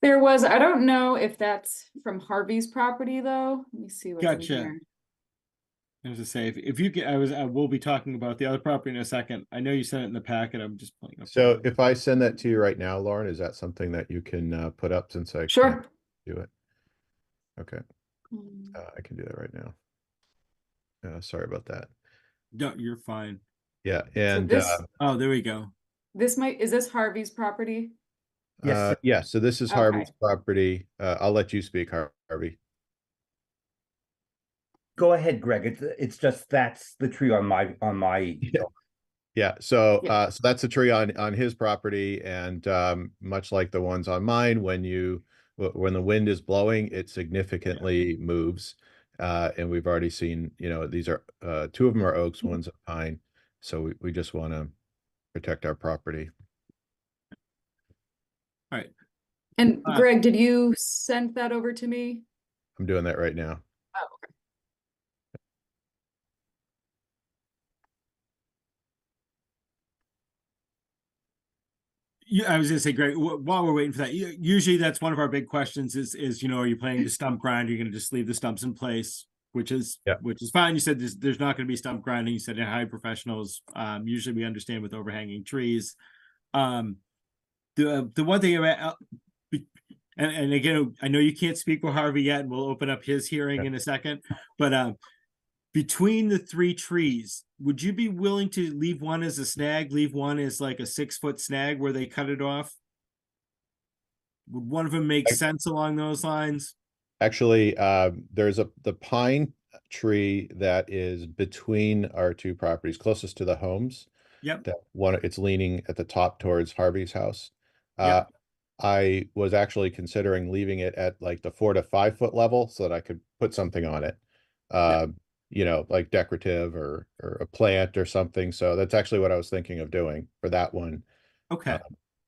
There was, I don't know if that's from Harvey's property though. Let me see what's in Gotcha. here. I was to say, if you get, I will be talking about the other property in a second. I know you sent it in the packet. I'm just pulling up. So if I send that to you right now, Lauren, is that something that you can put up since I Sure. can't do it? Okay, I can do that right now. Sorry about that. No, you're fine. Yeah, and Oh, there we go. Is this Harvey's property? Yes. yeah, so this is Okay. Harvey's property. I'll let you speak, Harvey. Go ahead, Greg. It's just that's the tree on my Yeah, so Yeah. so that's a tree on his property, and much like the ones on mine, when the wind is blowing, it significantly moves. And we've already seen, these are two of them are oaks, one's a pine. So we just want to protect our property. All right. And Greg, did you send that over to me? I'm doing that right now. Oh, okay. Yeah, I was gonna say, Greg, while we're waiting for that, usually that's one of our big questions is, are you planning to stump grind? You're gonna just leave the stumps in place, which is fine. You said there's not gonna be stump grinding. You said high professionals. Usually we understand with overhanging trees. The one thing about, and again, I know you can't speak with Harvey yet, and we'll open up his hearing in a second, but between the three trees, would you be willing to leave one as a snag, leave one as like a 6-foot snag where they cut it off? Would one of them make sense along those lines? Actually, there's the pine tree that is between our two properties, closest to the homes. Yep. That one, it's leaning at the top towards Harvey's house. Yep. I was actually considering leaving it at like the 4 to 5 foot level so that I could put something on it. You know, like decorative or a plant or something. So that's actually what I was thinking of doing for that one. Okay.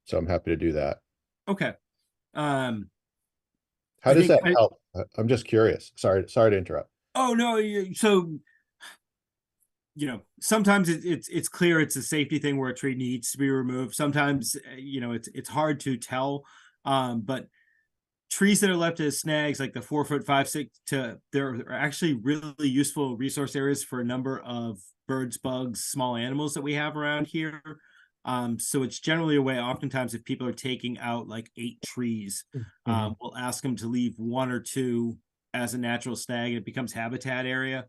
So I'm happy to do that. Okay. How I does think that help? I'm just curious. Sorry to interrupt. Oh no, so you know, sometimes it's clear it's a safety thing where a tree needs to be removed. Sometimes you know it's hard to tell. But trees that are left as snags, like the 4 foot 5, 6, they're actually really useful resource areas for a number of birds, bugs, small animals that we have around here. So it's generally a way, oftentimes, if people are taking out like 8 trees, we'll ask them to leave 1 or 2 as a natural snag, and it becomes habitat area.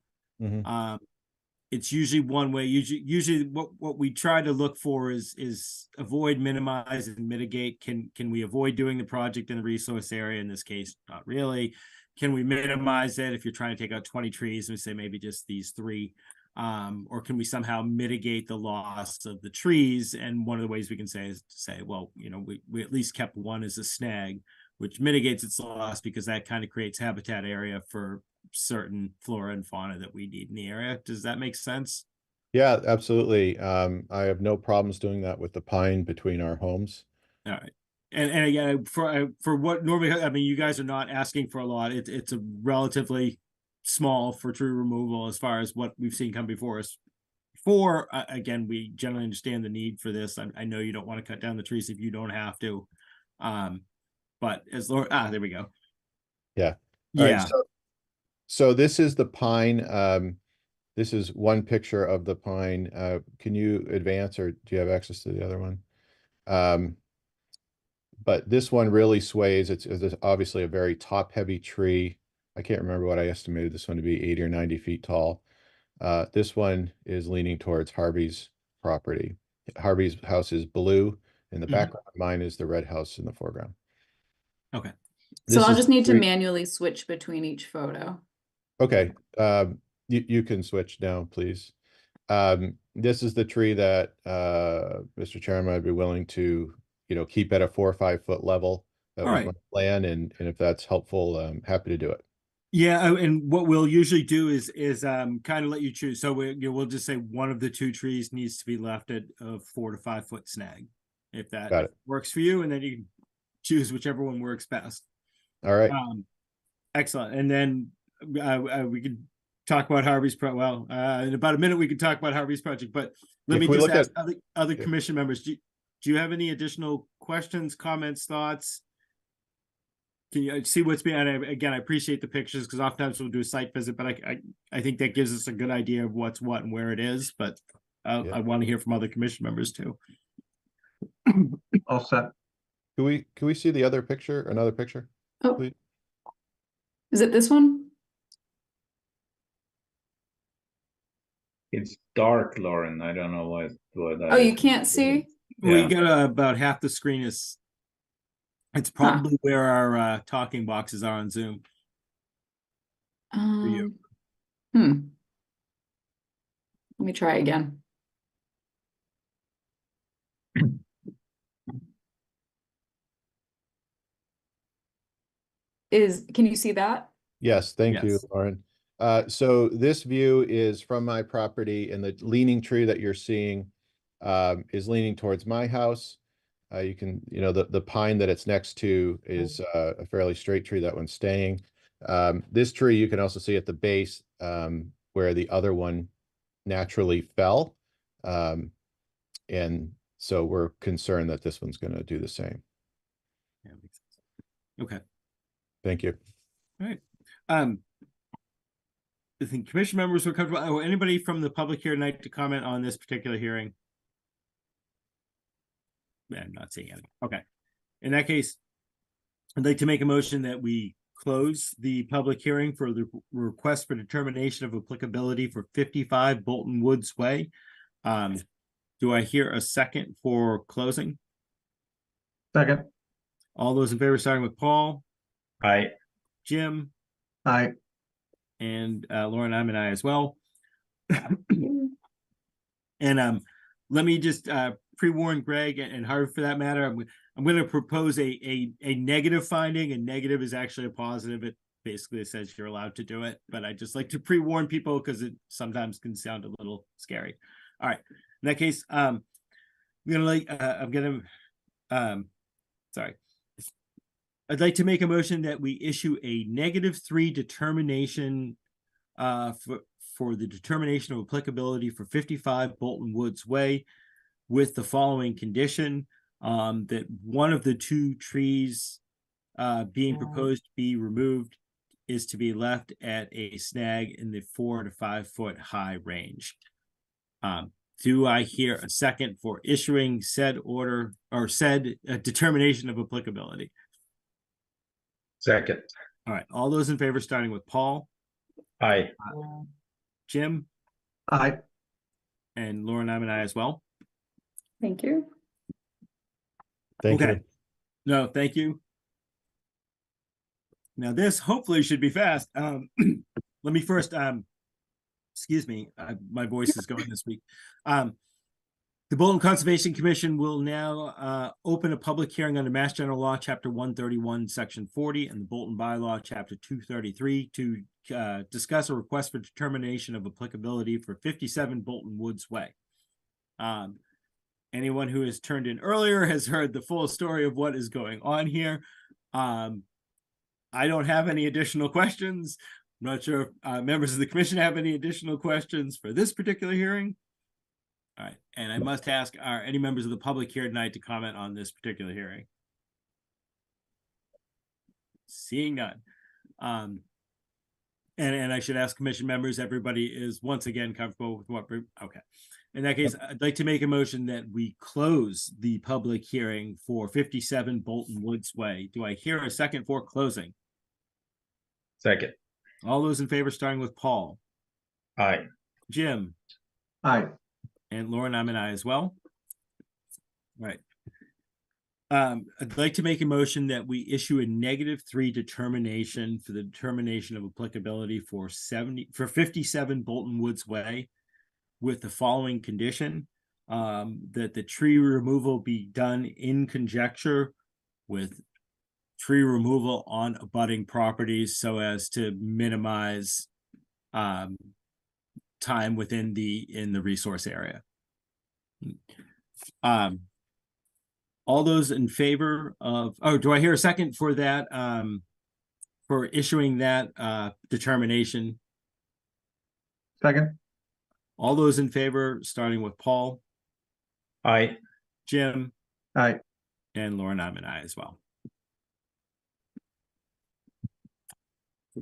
It's usually one way. Usually what we try to look for is avoid, minimize, and mitigate. Can we avoid doing the project in the resource area? In this case, not really. Can we minimize it if you're trying to take out 20 trees and we say maybe just these 3? Or can we somehow mitigate the loss of the trees? And one of the ways we can say is to say, well, you know, we at least kept 1 as a snag, which mitigates its loss because that kind of creates habitat area for certain flora and fauna that we need in the area. Does that make sense? Yeah, absolutely. I have no problems doing that with the pine between our homes. All right. And again, for what normally, I mean, you guys are not asking for a lot. It's a relatively small for tree removal as far as what we've seen come before us. Again, we generally understand the need for this. I know you don't want to cut down the trees if you don't have to. But as Lord, there we go. Yeah. Yeah. Right, so this is the pine. This is one picture of the pine. Can you advance, or do you have access to the other one? But this one really sways. It's obviously a very top-heavy tree. I can't remember what I estimated this one to be, 80 or 90 feet tall. This one is leaning towards Harvey's property. Harvey's house is blue in the background. Mine is the red house in the foreground. Okay. So I'll just need to manually switch between each photo. Okay. You can switch now, please. This is the tree that Mr. Chairman, I'd be willing to, you know, keep at a 4 or 5 foot level. That was my plan, and if that's helpful, I'm happy to do it. Yeah, and what we'll usually do is kind of let you choose. So we'll just say one of the 2 trees needs to be left at a 4 to 5 foot snag, if that works for you, and then you can choose whichever one works best. All right. Excellent. And then we could talk about Harvey's in about a minute we could talk about Harvey's project, but let me just ask other commission members, do you have any additional questions, comments, thoughts? Can you see what's being, again, I appreciate the pictures because oftentimes we'll do a site visit, but I think that gives us a good idea of what's what and where it is, but I want to hear from other commission members too. All set. Can we see the other picture, another picture? Oh, please? Is it this one? It's dark, Lauren. I don't know why that Oh, you is. can't see? We got about half the screen is. It's probably where our talking boxes are on Zoom. Let me try again. Can you see that? Yes, thank you, Lauren. So this view is from my property, and the leaning tree that you're seeing is leaning towards my house. You can, you know, the pine that it's next to is a fairly straight tree. That one's staying. This tree you can also see at the base where the other one naturally fell. And so we're concerned that this one's going to do the same. Yeah, makes sense. Okay. Thank you. All right. I think commission members were comfortable. Oh, anybody from the public here tonight to comment on this particular hearing? I'm not seeing anything. Okay. In that case, I'd like to make a motion that we close the public hearing for the request for determination of applicability for 55 Bolton Woods Way. Do I hear a second for closing? Second. All those in favor, starting with Paul, Aye. Jim, Aye. and Lauren, I'm an aye as well. And let me just pre-warn Greg and Harvey for that matter. I'm going to propose a negative finding, and negative is actually a positive. It basically says you're allowed to do it, but I just like to pre-warn people because it sometimes can sound a little scary. All right, in that case, sorry. I'd like to make a motion that we issue a -3 determination for the determination of applicability for 55 Bolton Woods Way, with the following condition, that one of the 2 trees being proposed to be removed is to be left at a snag in the 4 to 5 foot high range. Do I hear a second for issuing said order or said determination of applicability? Second. All right, all those in favor, starting with Paul, Aye. Jim, Aye. and Lauren, I'm an aye as well. Thank you. Thank Okay. you. No, thank you. Now this hopefully should be fast. Let me first, excuse me, my voice is going this week. The Bolton Conservation Commission will now open a public hearing under Mass General Law, Chapter 131, Section 40, and the Bolton Bylaw, Chapter 233, to discuss a request for determination of applicability for 57 Bolton Woods Way. Anyone who has turned in earlier has heard the full story of what is going on here. I don't have any additional questions. I'm not sure if members of the commission have any additional questions for this particular hearing. All right, and I must ask, are any members of the public here tonight to comment on this particular hearing? Seeing none. And I should ask commission members, everybody is once again comfortable with what, okay. In that case, I'd like to make a motion that we close the public hearing for 57 Bolton Woods Way. Do I hear a second for closing? Second. All those in favor, starting with Paul, Aye. Jim, Aye. and Lauren, I'm an aye as well. All right. I'd like to make a motion that we issue a -3 determination for the determination of applicability for 57 Bolton Woods Way, with the following condition, that the tree removal be done in conjecture with tree removal on abutting properties so as to minimize time within in the resource area. All those in favor of, oh, do I hear a second for that, for issuing that determination? Second. All those in favor, starting with Paul, Aye. Jim, Aye. and Lauren, I'm an aye as well.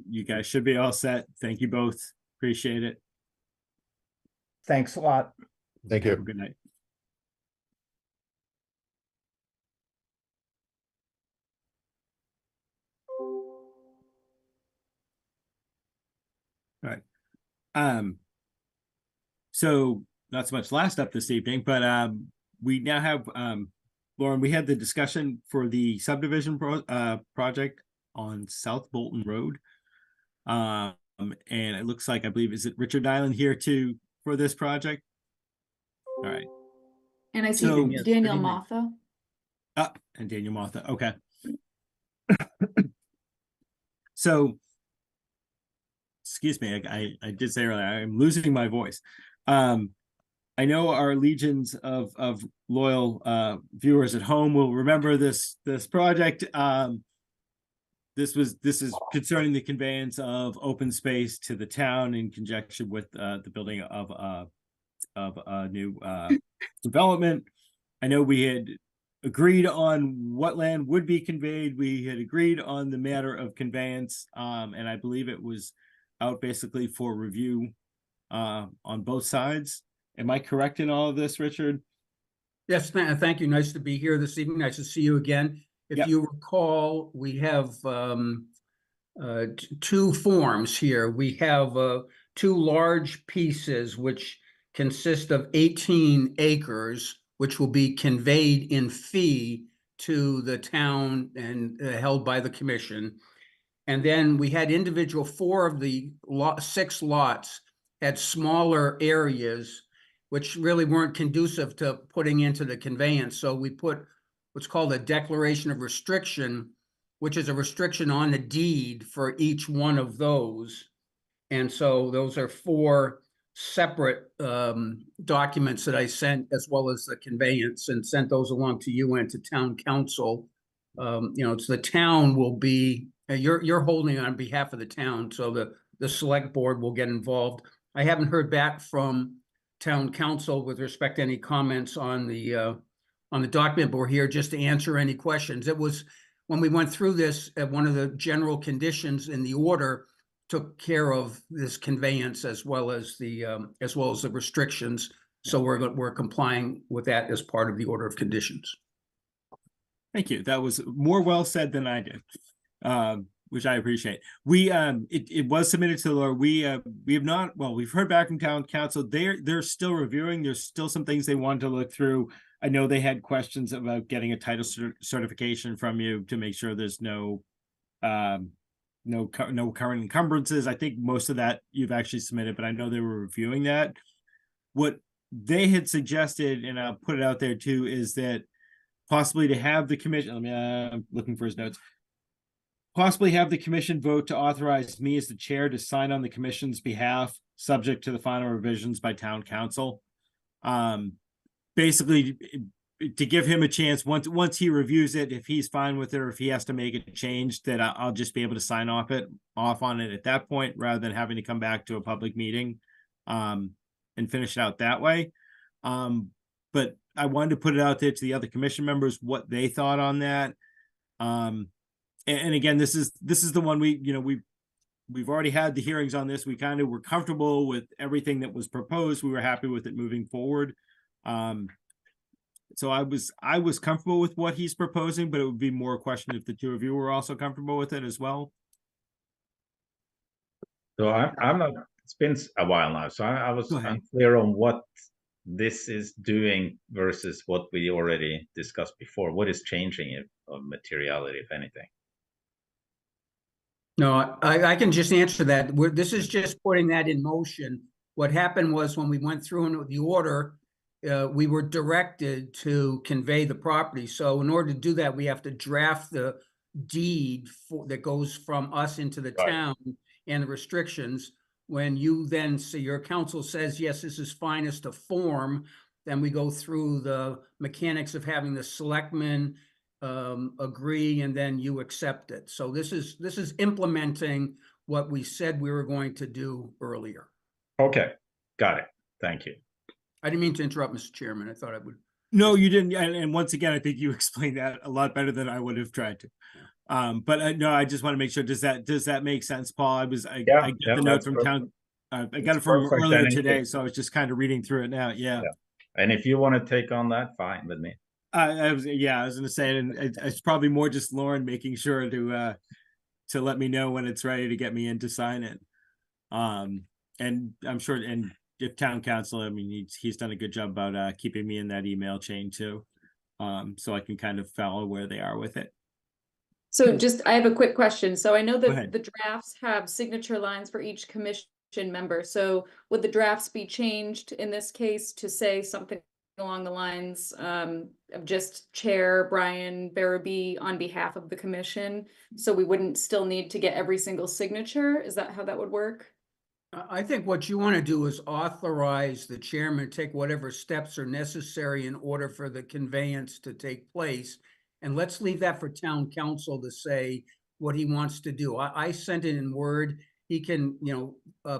You guys should be all set. Thank you both. Appreciate it. Thanks a lot. Thank Have a you. good night. All right. So not so much last up this evening, but we now have Lauren, we had the discussion for the subdivision project on South Bolton Road. And it looks like, I believe, is it Richard Nyland here for this project? All right. And I see So- Daniel Motha. And Daniel Martha. Okay. So, excuse me, I did say earlier, I'm losing my voice. I know our legions of loyal viewers at home will remember this project. This is concerning the conveyance of open space to the town in conjunction with the building of a new development. I know we had agreed on what land would be conveyed. We had agreed on the matter of conveyance, and I believe it was out basically for review on both sides. Am I correct in all of this, Richard? Yes, thank you. Nice to be here this evening. Nice to see you again. If Yep. you recall, we have two forms here. We have two large pieces which consist of 18 acres, which will be conveyed in fee to the town and held by the commission. And then we had individual 4 of the 6 lots had smaller areas which really weren't conducive to putting into the conveyance. So we put what's called a declaration of restriction, which is a restriction on the deed for each one of those. And so those are 4 separate documents that I sent, as well as the conveyance, and sent those along to you and to town council. You know, it's the town will be, you're holding on behalf of the town, so the select board will get involved. I haven't heard back from town council with respect to any comments on the document, but we're here just to answer any questions. It was, when we went through this, one of the general conditions in the order took care of this conveyance as well as the restrictions. So we're complying with that as part of the order of conditions. Thank you. That was more well said than I did, which I appreciate. We it was submitted to the Lord. We have not, well, we've heard back from town council. They're still reviewing. There's still some things they want to look through. I know they had questions about getting a title certification from you to make sure there's no current encumbrances. I think most of that you've actually submitted, but I know they were reviewing that. What they had suggested, and I'll put it out there too, is that possibly to have the commission, I'm looking for his notes, possibly have the commission vote to authorize me as the chair to sign on the commission's behalf, subject to the final revisions by town council. Basically, to give him a chance, once he reviews it, if he's fine with it, or if he has to make a change, that I'll just be able to sign off on it at that point, rather than having to come back to a public meeting and finish it out that way. But I wanted to put it out there to the other commission members what they thought on that. And again, this is the one we've already had the hearings on this. We kind of were comfortable with everything that was proposed. We were happy with it moving forward. So I was comfortable with what he's proposing, but it would be more a question if the two of you were also comfortable with it as well. So I'm not, it's been a while now, so I was unclear on what this is doing versus what we already discussed before. What is changing of materiality, if anything? No, I can just answer that. This is just putting that in motion. What happened was, when we went through the order, we were directed to convey the property. So in order to do that, we have to draft the deed that goes from us into the town and the restrictions. When you then see your council says, yes, this is fine as to form, then we go through the mechanics of having the selectmen agree, and then you accept it. So this is implementing what we said we were going to do earlier. Okay, got it. Thank you. I didn't mean to interrupt, Mr. Chairman. I thought I would. No, you didn't. And once again, I think you explained that a lot better than I would have tried to. But no, I just want to make sure. Does that make sense, Paul? I get the note from town. I got it from earlier today, so I was just kind of reading through it now. Yeah. And if you want to take on that, fine with me. I was going to say, and it's probably more just Lauren making sure to let me know when it's ready to get me in to sign it. And I'm sure, and if town council, I mean, he's done a good job about keeping me in that email chain too, so I can kind of follow where they are with it. So I have a quick question. So I know that the drafts have signature lines for each commission member. So would the drafts be changed in this case to say something along the lines of just Chair Brian Barabee on behalf of the commission? So we wouldn't still need to get every single signature? Is that how that would work? I think what you want to do is authorize the chairman to take whatever steps are necessary in order for the conveyance to take place. And let's leave that for town council to say what he wants to do. I sent it in Word. He can,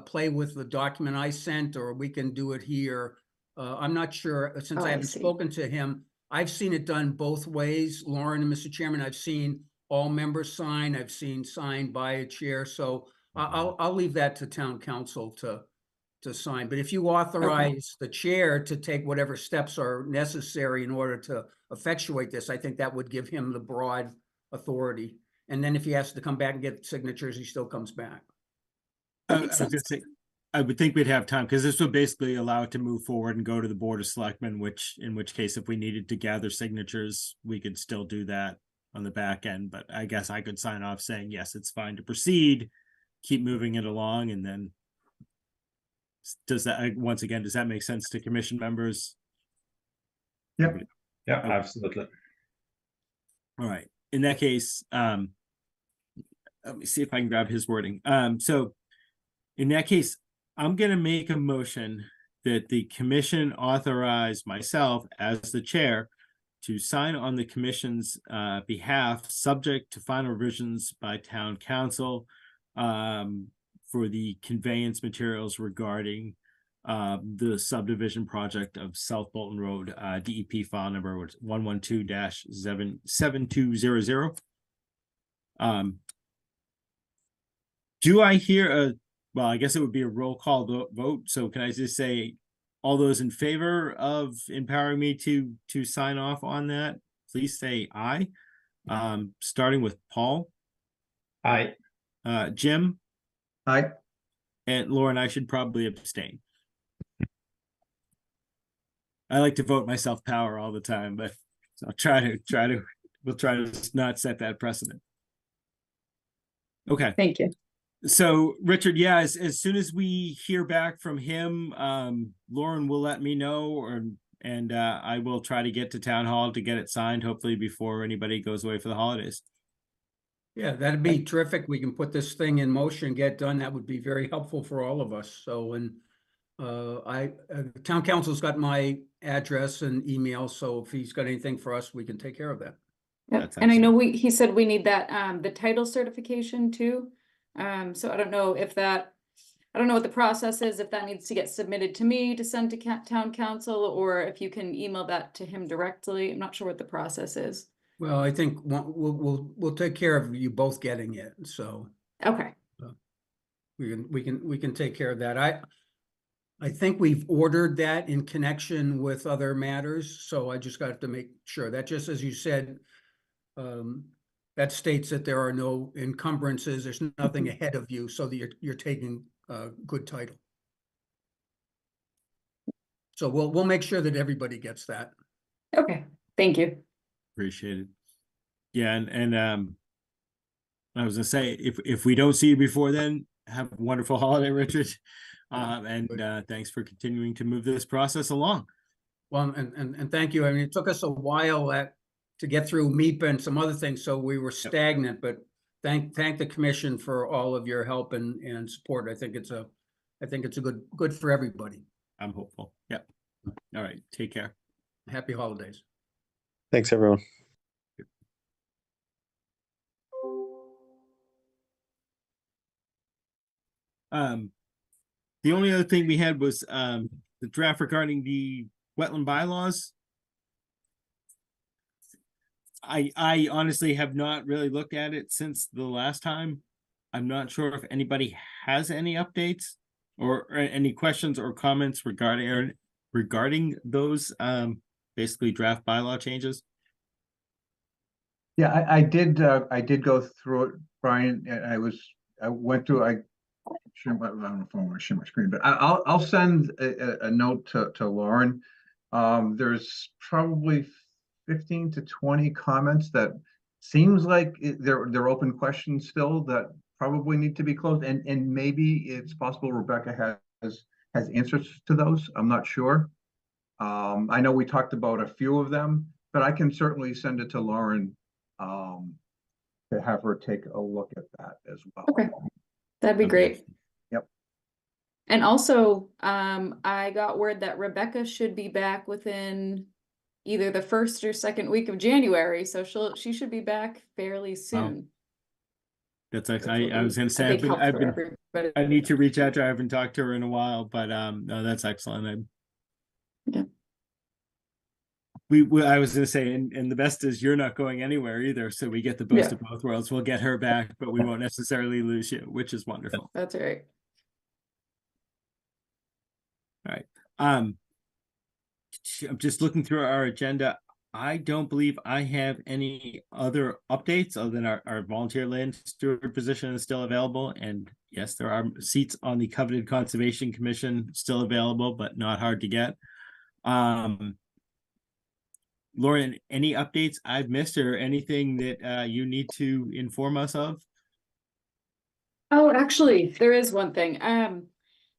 play with the document I sent, or we can do it here. I'm not sure, since I haven't spoken to him. I've seen it done both ways, Lauren and Mr. Chairman. I've seen all members sign. I've seen signed by a chair. So I'll leave that to town council to sign. But if you authorize the chair to take whatever steps are necessary in order to effectuate this, I think that would give him the broad authority. And then if he has to come back and get signatures, he still comes back. That I makes was gonna sense. say, I would think we'd have time, because this would basically allow it to move forward and go to the Board of Selectmen, in which case, if we needed to gather signatures, we could still do that on the back end, but I guess I could sign off saying, yes, it's fine to proceed, keep moving it along, and then does that, once again, does that make sense to commission members? Yep. Yeah, Okay. absolutely. All right, in that case, let me see if I can grab his wording. So in that case, I'm gonna make a motion that the commission authorize myself as the chair to sign on the commission's behalf, subject to final revisions by town council, for the conveyance materials regarding the subdivision project of South Bolton Road, DEP file number 112-7200. Do I hear well, I guess it would be a roll call vote. So can I just say all those in favor of empowering me to sign off on that, please say aye. Starting with Paul. Aye. Jim. Aye. And Lauren, I should probably abstain. I like to vote myself power all the time, but I'll we'll try to not set that precedent. Okay. Thank you. So Richard, yeah, as soon as we hear back from him, Lauren will let me know, and I will try to get to town hall to get it signed, hopefully before anybody goes away for the holidays. Yeah, that'd be terrific. We can put this thing in motion, get done. That would be very helpful for all of us. So, and town council's got my address and email, so if he's got anything for us, we can take care of that. Yep. That's And I know he said we need that, the title certification too. So I don't know what the process is, if that needs to get submitted to me to send to town council, or if you can email that to him directly. I'm not sure what the process is. Well, I think we'll take care of you both getting it. So Okay. we can take care of that. I think we've ordered that in connection with other matters, so I just got to make sure that, just as you said, that states that there are no encumbrances, there's nothing ahead of you, so that you're taking a good title. So we'll make sure that everybody gets that. Okay. Thank you. Appreciate it. Yeah, and I was gonna say, if we don't see you before then, have a wonderful holiday, Richard. And thanks for continuing to move this process along. Well, and thank you. I mean, it took us a while to get through MEPA and some other things, so we were stagnant, but thank the commission for all of your help and support. I think it's a good for everybody. I'm hopeful. Yep. All right. Take care. Happy holidays. Thanks, everyone. The only other thing we had was the draft regarding the wetland bylaws. I honestly have not really looked at it since the last time. I'm not sure if anybody has any updates or any questions or comments regarding those basically draft bylaw changes. Yeah, I did go through it, Brian, and I went through, I don't know if I want to share my screen, but I'll send a note to Lauren. There's probably 15 to 20 comments that seems like they're open questions still that probably need to be closed, and maybe it's possible Rebecca has answers to those. I'm not sure. I know we talked about a few of them, but I can certainly send it to Lauren to have her take a look at that as well. Okay. That'd be great. Yep. And also, I got word that Rebecca should be back within either the first or second week of January, so she should be back fairly soon. That's actually, I was gonna say, I need to reach out to her. I haven't talked to her in a while, but no, that's excellent. Yeah. I was gonna say, and the best is you're not going anywhere either, so we get the best of both worlds. We'll get her back, but we won't necessarily lose you, which is wonderful. That's right. All right. I'm just looking through our agenda. I don't believe I have any other updates other than our volunteer land steward position is still available. And yes, there are seats on the Coveted Conservation Commission still available, but not hard to get. Lauren, any updates I've missed or anything that you need to inform us of? Oh, actually, there is one thing.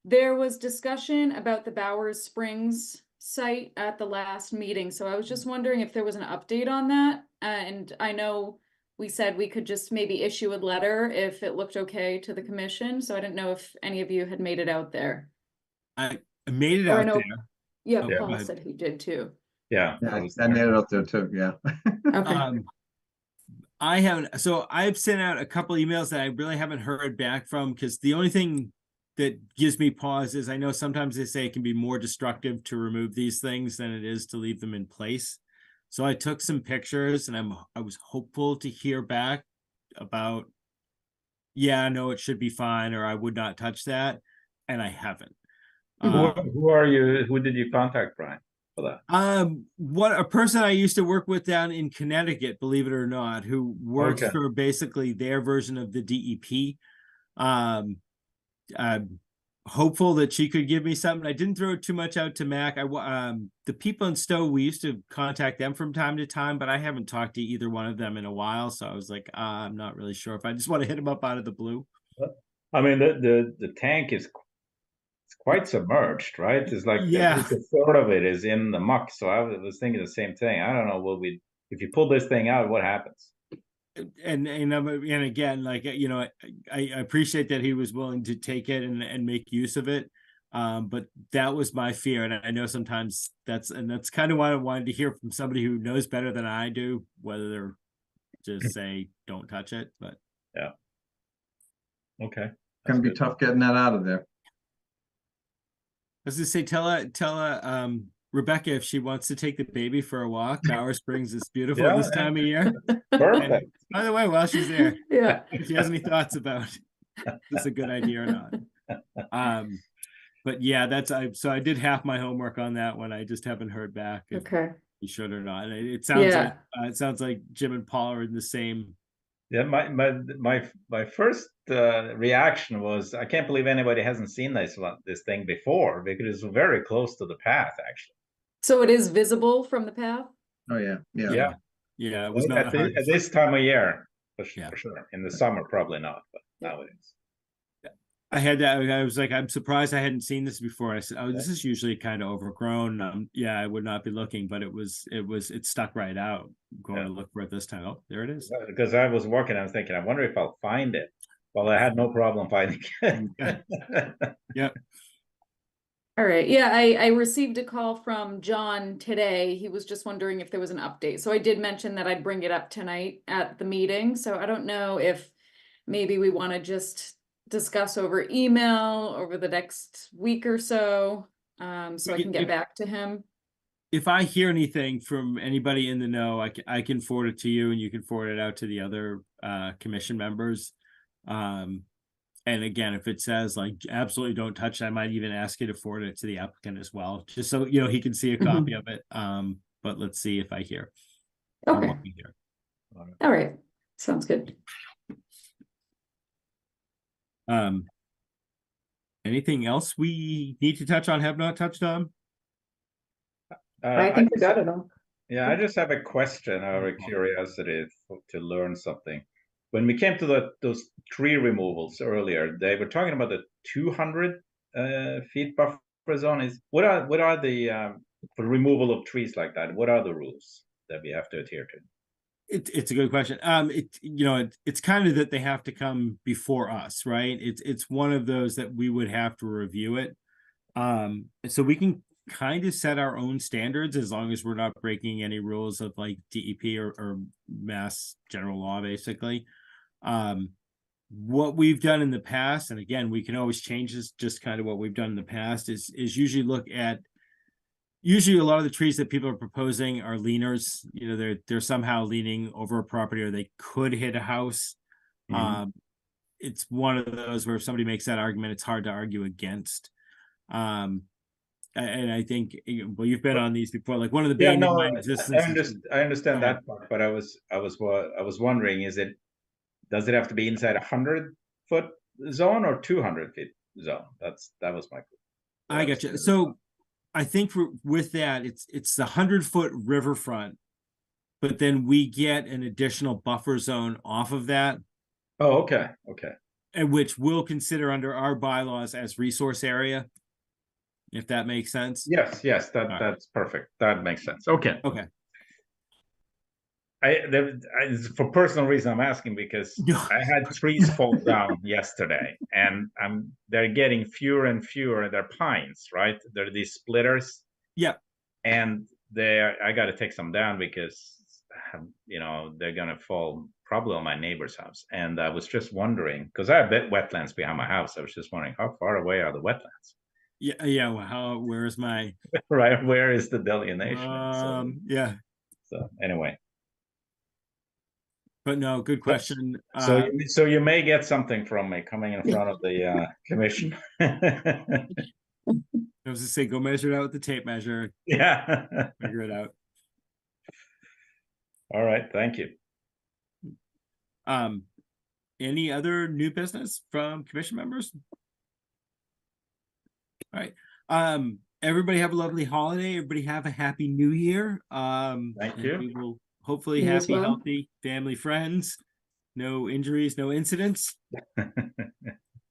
There was discussion about the Bowers Springs site at the last meeting, so I was just wondering if there was an update on that. And I know we said we could just maybe issue a letter if it looked okay to the commission, so I didn't know if any of you had made it out there. I made it Or I out know- there. Yeah, Oh, go Paul ahead. said he did too. Yeah. Yeah, I made it up there too, yeah. Okay. I haven't, so I've sent out a couple emails that I really haven't heard back from, because the only thing that gives me pause is I know sometimes they say it can be more destructive to remove these things than it is to leave them in place. So I took some pictures and I was hopeful to hear back about, yeah, no, it should be fine, or I would not touch that, and I haven't. Who are you? Who did you contact, Brian, for that? What a person I used to work with down in Connecticut, believe it or not, who works Okay. for basically their version of the DEP. I'm hopeful that she could give me something. I didn't throw too much out to Mac. The people in Stowe, we used to contact them from time to time, but I haven't talked to either one of them in a while. So I was like, I'm not really sure if I just want to hit them up out of the blue. I mean, the tank is it's quite submerged, right? It's like Yeah. at least a third of it is in the muck. So I was thinking the same thing. I don't know, if you pull this thing out, what happens? And again, like, you know, I appreciate that he was willing to take it and make use of it. But that was my fear, and I know sometimes that's kind of why I wanted to hear from somebody who knows better than I do, whether they're just say don't touch it. But yeah, okay, Gonna be tough getting that out of there. I was gonna say, tell Rebecca if she wants to take the baby for a walk. Bowers Springs is beautiful Yeah, this time of year. perfect. And by the way, while she's there, Yeah. if she has any thoughts about if this is a good idea or not. But yeah, so I did half my homework on that one. I just haven't heard back if Okay. you should or not. And it sounds Yeah. like it sounds like Jim and Paul are in the same. Yeah, my first reaction was I can't believe anybody hasn't seen this thing before, because it's very close to the path actually. So it is visible from the path? Oh, yeah, yeah. Yeah, Yeah, it was not hard. at this time of year for Yeah. sure. In the summer, probably not, but Yeah. now it is. I had that. I was like, I'm surprised I hadn't seen this before. I said, oh, this is usually kind of overgrown. Yeah, I would not be looking, but it stuck right out. Going to look for it this time. Oh, there it is. Because I was walking, I was thinking, I wonder if I'll find it. Well, I had no problem finding it. Yep. All right. Yeah, I received a call from John today. He was just wondering if there was an update. So I did mention that I'd bring it up tonight at the meeting. So I don't know if maybe we want to just discuss over email over the next week or so. So I can get back to him. If I hear anything from anybody in the know, I can forward it to you, and you can forward it out to the other commission members. And again, if it says like absolutely don't touch it, I might even ask you to forward it to the applicant as well, just so you know he can see a copy of it. But let's see if I hear. Okay. All right. Sounds good. Anything else we need to touch on, have not touched on? I think we got it all. Yeah, I just have a question out of curiosity to learn something. When we came to those tree removals earlier, they were talking about the 200 feet buffer zone. What are the for removal of trees like that? What are the rules that we have to adhere to? It's a good question. It's kind of that they have to come before us, right? It's one of those that we would have to review it. So we can kind of set our own standards as long as we're not breaking any rules of like DEP or mass general law, basically. What we've done in the past, and again, we can always change this, just kind of what we've done in the past is usually look at a lot of the trees that people are proposing are leaners. You know, they're somehow leaning over a property, or they could hit a house. Mhm. It's one of those where if somebody makes that argument, it's hard to argue against. And I think, well, you've been on these before, like one of the Yeah, bane no, of my existence. I understand Go ahead. that part, but I was wondering, does it have to be inside 100-foot zone or 200-foot zone? That was my. I got you. So I think with that, it's the 100-foot riverfront, but then we get an additional buffer zone off of that, Oh, okay, and which we'll consider under our bylaws as resource area, if that makes sense. yes, right. that's perfect. That makes sense. Okay. Okay. For personal reason, I'm asking because I had trees fall down yesterday, and they're getting fewer and fewer. They're pines, right? They're these splitters. Yeah. And I got to take some down because, they're gonna fall probably on my neighbor's house. And I was just wondering, because I have wetlands behind my house. I was just wondering, how far away are the wetlands? Yeah. Well, where's my Right? Where is the delineation? Yeah. So anyway. But no, good question. So you may get something from me coming in front of the commission. I was to say, go measure it out with the tape measure. Yeah. Figure it out. All right. Thank you. Any other new business from commission members? All right. Everybody have a lovely holiday. Everybody have a happy new year. Thank you. We will hopefully You as happy, well. healthy family, friends, no injuries, no incidents,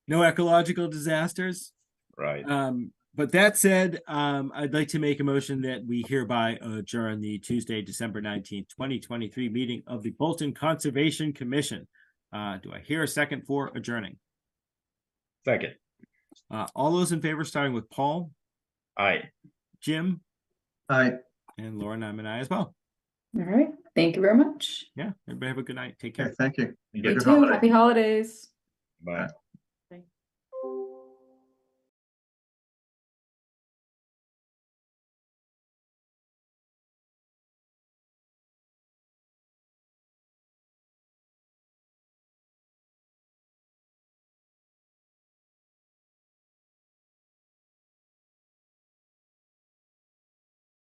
no ecological disasters. Right. But that said, I'd like to make a motion that we hereby adjourn the Tuesday, December 19th, 2023 meeting of the Bolton Conservation Commission. Do I hear a second for adjourning? Second. All those in favor, starting with Paul, Aye. Jim, Aye. and Lauren, I'm an aye as well. All right. Thank you very much. Yeah, everybody have a good night. Take care. Okay, thank you. You too. Happy holidays. Bye.